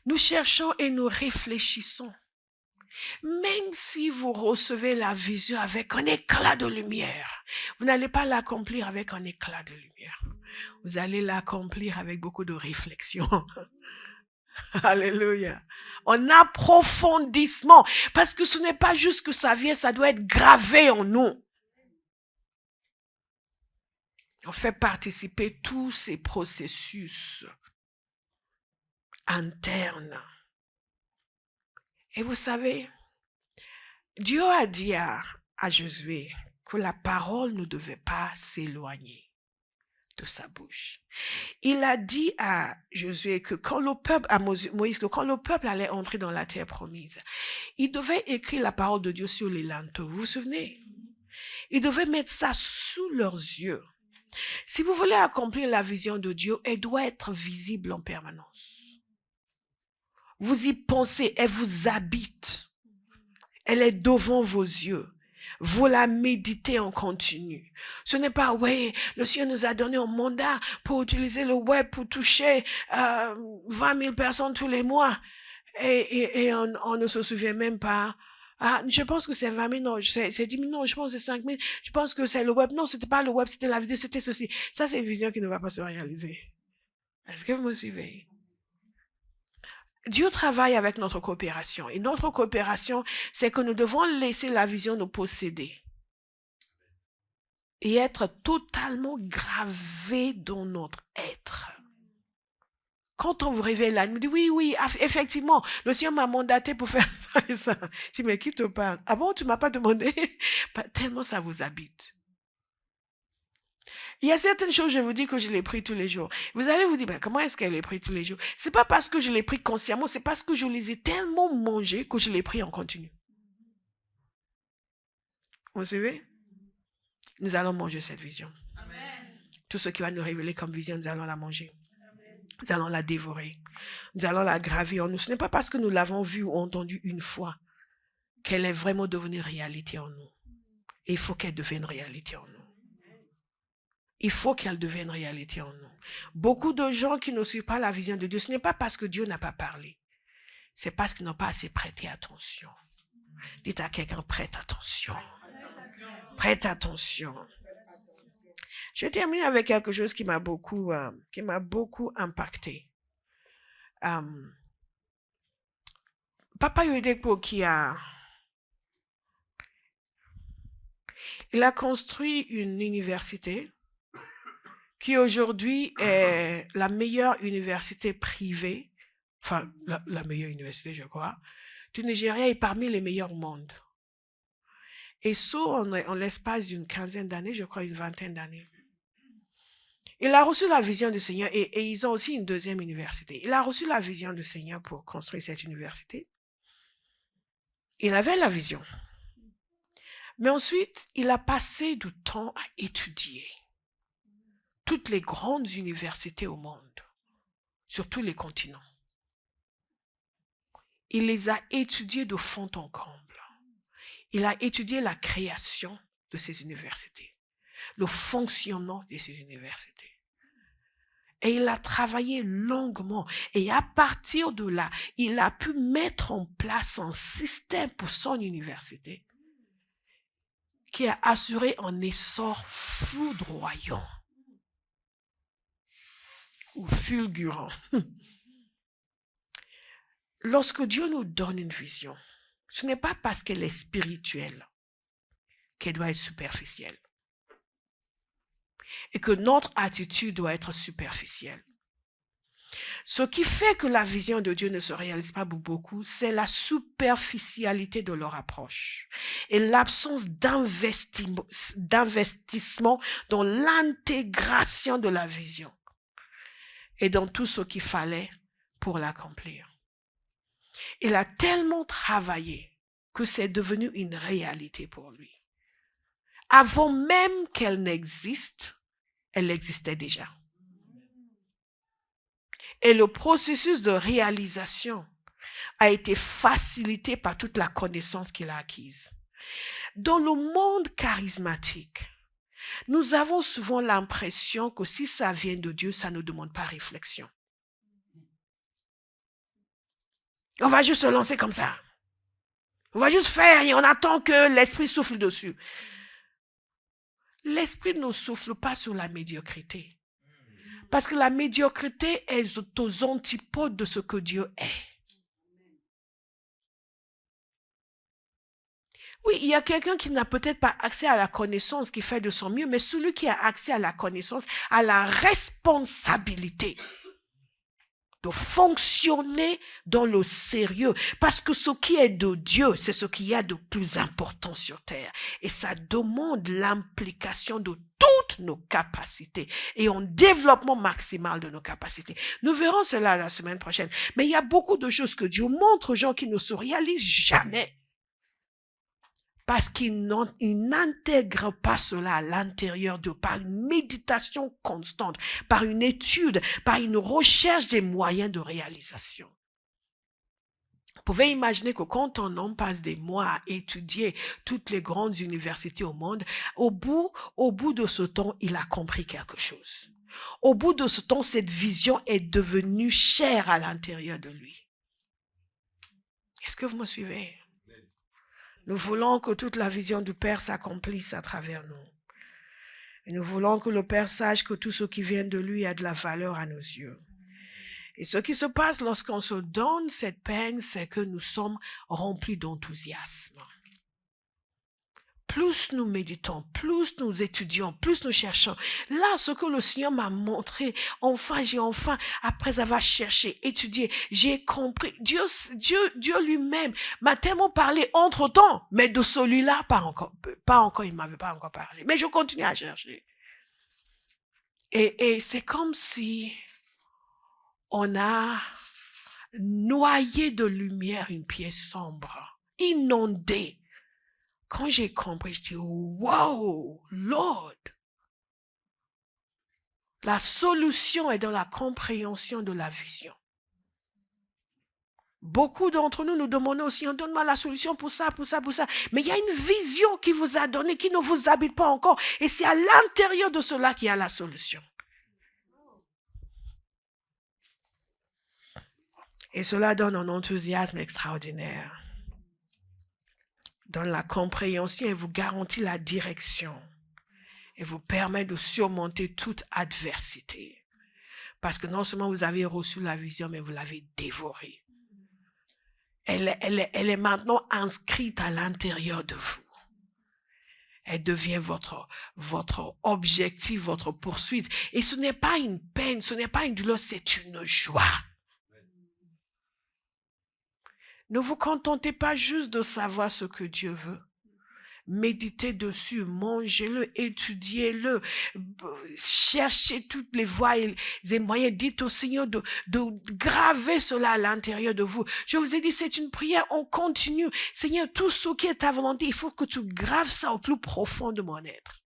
Nous cherchons et nous réfléchissons. Même si vous recevez la vision avec un éclat de lumière, vous n'allez pas l'accomplir avec un éclat de lumière. Vous allez l'accomplir avec beaucoup de réflexion. Alléluia. En approfondissement. Parce que ce n'est pas juste que ça vient, ça doit être gravé en nous. On fait participer tous ces processus internes. Et vous savez, Dieu a dit à Josué que la parole ne devait pas s'éloigner de sa bouche. Il a dit à Josué que quand le peuple, à Moïse, que quand le peuple allait entrer dans la terre promise, il devait écrire la parole de Dieu sur les linteaux. Vous vous souvenez? Il devait mettre ça sous leurs yeux. Si vous voulez accomplir la vision de Dieu, elle doit être visible en permanence. Vous y pensez, elle vous habite. Elle est devant vos yeux. Vous la méditez en continu. Ce n'est pas, oui, le Seigneur nous a donné un mandat pour utiliser le web pour toucher 20 000 personnes tous les mois. Et on ne se souvient même pas. Ah, je pense que c'est 20 000, non, c'est 10 000, non, je pense que c'est 5 000. Je pense que c'est le web. Non, c'était pas le web, c'était la vidéo, c'était ceci. Ça, c'est une vision qui ne va pas se réaliser. Est-ce que vous me suivez? Dieu travaille avec notre coopération. Et notre coopération, c'est que nous devons laisser la vision nous posséder. Et être totalement gravé dans notre être. Quand on vous réveille là, il me dit, oui, effectivement, le Seigneur m'a mandaté pour faire ça et ça. Je dis, mais qui te parle? Ah bon, tu m'as pas demandé? Tellement ça vous habite. Il y a certaines choses, je vous dis que je les prie tous les jours. Vous allez vous dire, ben, comment est-ce qu'elle les prie tous les jours? C'est pas parce que je les prie consciemment, c'est parce que je les ai tellement mangés que je les prie en continu. Vous savez? Nous allons manger cette vision. Amen. Tout ce qui va nous révéler comme vision, nous allons la manger. Nous allons la dévorer. Nous allons la graver en nous. Ce n'est pas parce que nous l'avons vue ou entendue une fois qu'elle est vraiment devenue réalité en nous. Et il faut qu'elle devienne réalité en nous. Il faut qu'elle devienne réalité en nous. Beaucoup de gens qui ne suivent pas la vision de Dieu, ce n'est pas parce que Dieu n'a pas parlé. C'est parce qu'ils n'ont pas assez prêté attention. Dites à quelqu'un, prête attention. Prête attention. Je termine avec quelque chose qui m'a beaucoup impacté. Papa Yodepo il a construit une université qui aujourd'hui est la meilleure université privée, enfin la meilleure université je crois, du Nigeria est parmi les meilleures au monde. Et ça en l'espace d'une quinzaine d'années, je crois une vingtaine d'années. Il a reçu la vision du Seigneur et ils ont aussi une deuxième université. Il a reçu la vision du Seigneur pour construire cette université. Il avait la vision. Mais ensuite, il a passé du temps à étudier toutes les grandes universités au monde, sur tous les continents. Il les a étudiées de fond en comble. Il a étudié la création de ces universités, le fonctionnement de ces universités. Et il a travaillé longuement. Et à partir de là, il a pu mettre en place un système pour son université qui a assuré un essor foudroyant ou fulgurant. Lorsque Dieu nous donne une vision, ce n'est pas parce qu'elle est spirituelle qu'elle doit être superficielle. Et que notre attitude doit être superficielle. Ce qui fait que la vision de Dieu ne se réalise pas pour beaucoup, c'est la superficialité de leur approche et l'absence d'investissement dans l'intégration de la vision et dans tout ce qu'il fallait pour l'accomplir. Il a tellement travaillé que c'est devenu une réalité pour lui. Avant même qu'elle n'existe, elle existait déjà. Et le processus de réalisation a été facilité par toute la connaissance qu'il a acquise. Dans le monde charismatique, nous avons souvent l'impression que si ça vient de Dieu, ça ne demande pas réflexion. On va juste se lancer comme ça. On va juste faire et on attend que l'esprit souffle dessus. L'esprit ne souffle pas sur la médiocrité. Parce que la médiocrité est aux antipodes de ce que Dieu est. Oui, il y a quelqu'un qui n'a peut-être pas accès à la connaissance, qui fait de son mieux, mais celui qui a accès à la connaissance a la responsabilité de fonctionner dans le sérieux. Parce que ce qui est de Dieu, c'est ce qu'il y a de plus important sur terre. Et ça demande l'implication de toutes nos capacités et un développement maximal de nos capacités. Nous verrons cela la semaine prochaine. Mais il y a beaucoup de choses que Dieu montre aux gens qui ne se réalisent jamais. Parce qu'il n'intègre pas cela à l'intérieur d'eux par une méditation constante, par une étude, par une recherche des moyens de réalisation. Vous pouvez imaginer que quand un homme passe des mois à étudier toutes les grandes universités au monde, au bout de ce temps, il a compris quelque chose. Au bout de ce temps, cette vision est devenue chère à l'intérieur de lui. Est-ce que vous me suivez? Nous voulons que toute la vision du Père s'accomplisse à travers nous. Et nous voulons que le Père sache que tout ce qui vient de lui a de la valeur à nos yeux. Et ce qui se passe lorsqu'on se donne cette peine, c'est que nous sommes remplis d'enthousiasme. Plus nous méditons, plus nous étudions, plus nous cherchons. Là, ce que le Seigneur m'a montré, après avoir cherché, étudié, j'ai compris. Dieu lui-même m'a tellement parlé entre-temps, mais de celui-là, pas encore, il m'avait pas encore parlé. Mais je continue à chercher. Et c'est comme si on a noyé de lumière une pièce sombre, inondée. Quand j'ai compris, je dis, wow, Lord. La solution est dans la compréhension de la vision. Beaucoup d'entre nous demandons aussi, donne-moi la solution pour ça, pour ça, pour ça. Mais il y a une vision qui vous a donné, qui ne vous habite pas encore. Et c'est à l'intérieur de cela qu'il y a la solution. Et cela donne un enthousiasme extraordinaire. Donne la compréhension et vous garantit la direction. Et vous permet de surmonter toute adversité. Parce que non seulement vous avez reçu la vision, mais vous l'avez dévorée. Elle est maintenant inscrite à l'intérieur de vous. Elle devient votre objectif, votre poursuite. Et ce n'est pas une peine, ce n'est pas une douleur, c'est une joie. Ne vous contentez pas juste de savoir ce que Dieu veut. Méditez dessus, mangez-le, étudiez-le, cherchez toutes les voies et les moyens. Dites au Seigneur de graver cela à l'intérieur de vous. Je vous ai dit, c'est une prière, on continue. Seigneur, tout ce qui est ta volonté, il faut que tu graves ça au plus profond de mon être.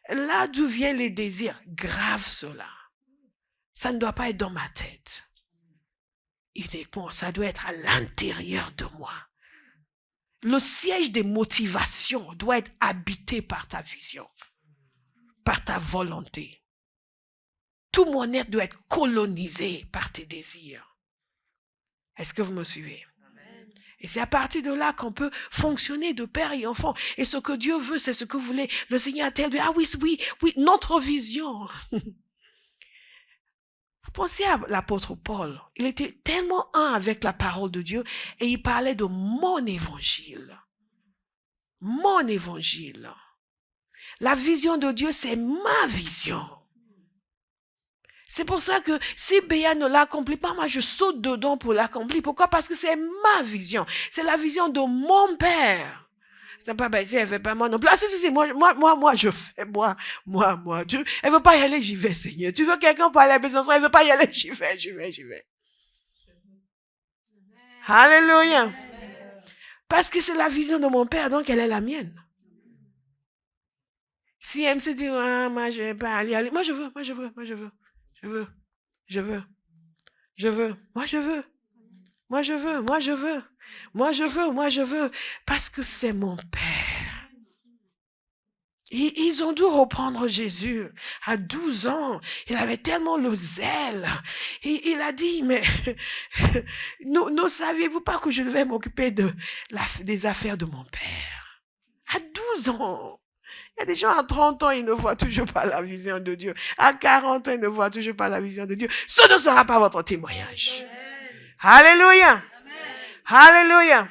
Là d'où viennent les désirs, grave cela. Ça ne doit pas être dans ma tête. Uniquement, ça doit être à l'intérieur de moi. Le siège des motivations doit être habité par ta vision, par ta volonté. Tout mon être doit être colonisé par tes désirs. Est-ce que vous me suivez? Amen. Et c'est à partir de là qu'on peut fonctionner de père et enfant. Et ce que Dieu veut, c'est ce que vous voulez. Le Seigneur a-t-il dit, ah oui, notre vision. Pensez à l'apôtre Paul. Il était tellement un avec la parole de Dieu et il parlait de mon évangile. Mon évangile. La vision de Dieu, c'est ma vision. C'est pour ça que si Béa ne l'accomplit pas, moi je saute dedans pour l'accomplir. Pourquoi? Parce que c'est ma vision. C'est la vision de mon Père. C'est pas si elle veut pas moi non plus. Ah, si, moi, je fais, moi. Elle veut pas y aller, j'y vais, Seigneur. Tu veux quelqu'un pour aller à Besançon, elle veut pas y aller, j'y vais. Alléluia. Parce que c'est la vision de mon Père, donc elle est la mienne. Si elle me dit, ah, moi, je vais pas aller. Moi, je veux. Parce que c'est mon Père. Ils ont dû reprendre Jésus à 12 ans. Il avait tellement le zèle. Il a dit, mais ne saviez-vous pas que je devais m'occuper des affaires de mon Père? À 12 ans. Il y a des gens à 30 ans, ils ne voient toujours pas la vision de Dieu. À 40 ans, ils ne voient toujours pas la vision de Dieu. Ce ne sera pas votre témoignage. Alléluia. Alléluia.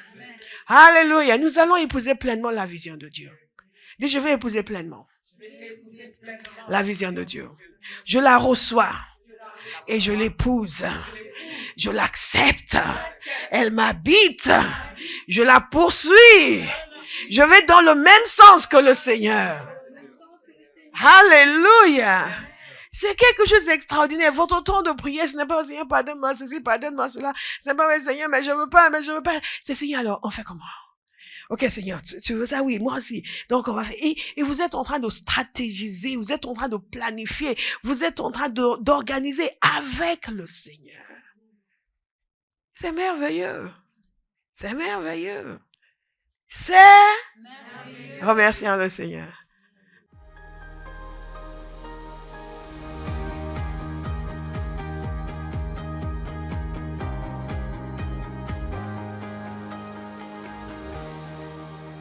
Alléluia. Nous allons épouser pleinement la vision de Dieu. Dis, je vais épouser pleinement la vision de Dieu. Je la reçois et je l'épouse. Je l'accepte. Elle m'habite. Je la poursuis. Je vais dans le même sens que le Seigneur. Alléluia. C'est quelque chose d'extraordinaire. Votre temps de prière, ce n'est pas, Seigneur, pardonne-moi ceci, pardonne-moi cela. Ce n'est pas, mais Seigneur, mais je veux pas. C'est Seigneur, alors, on fait comment? Ok, Seigneur, tu veux ça? Oui, moi aussi. Donc, on va faire. Et vous êtes en train de stratégiser, vous êtes en train de planifier, vous êtes en train d'organiser avec le Seigneur. C'est merveilleux. C'est merveilleux. C'est merveilleux. Remercions le Seigneur.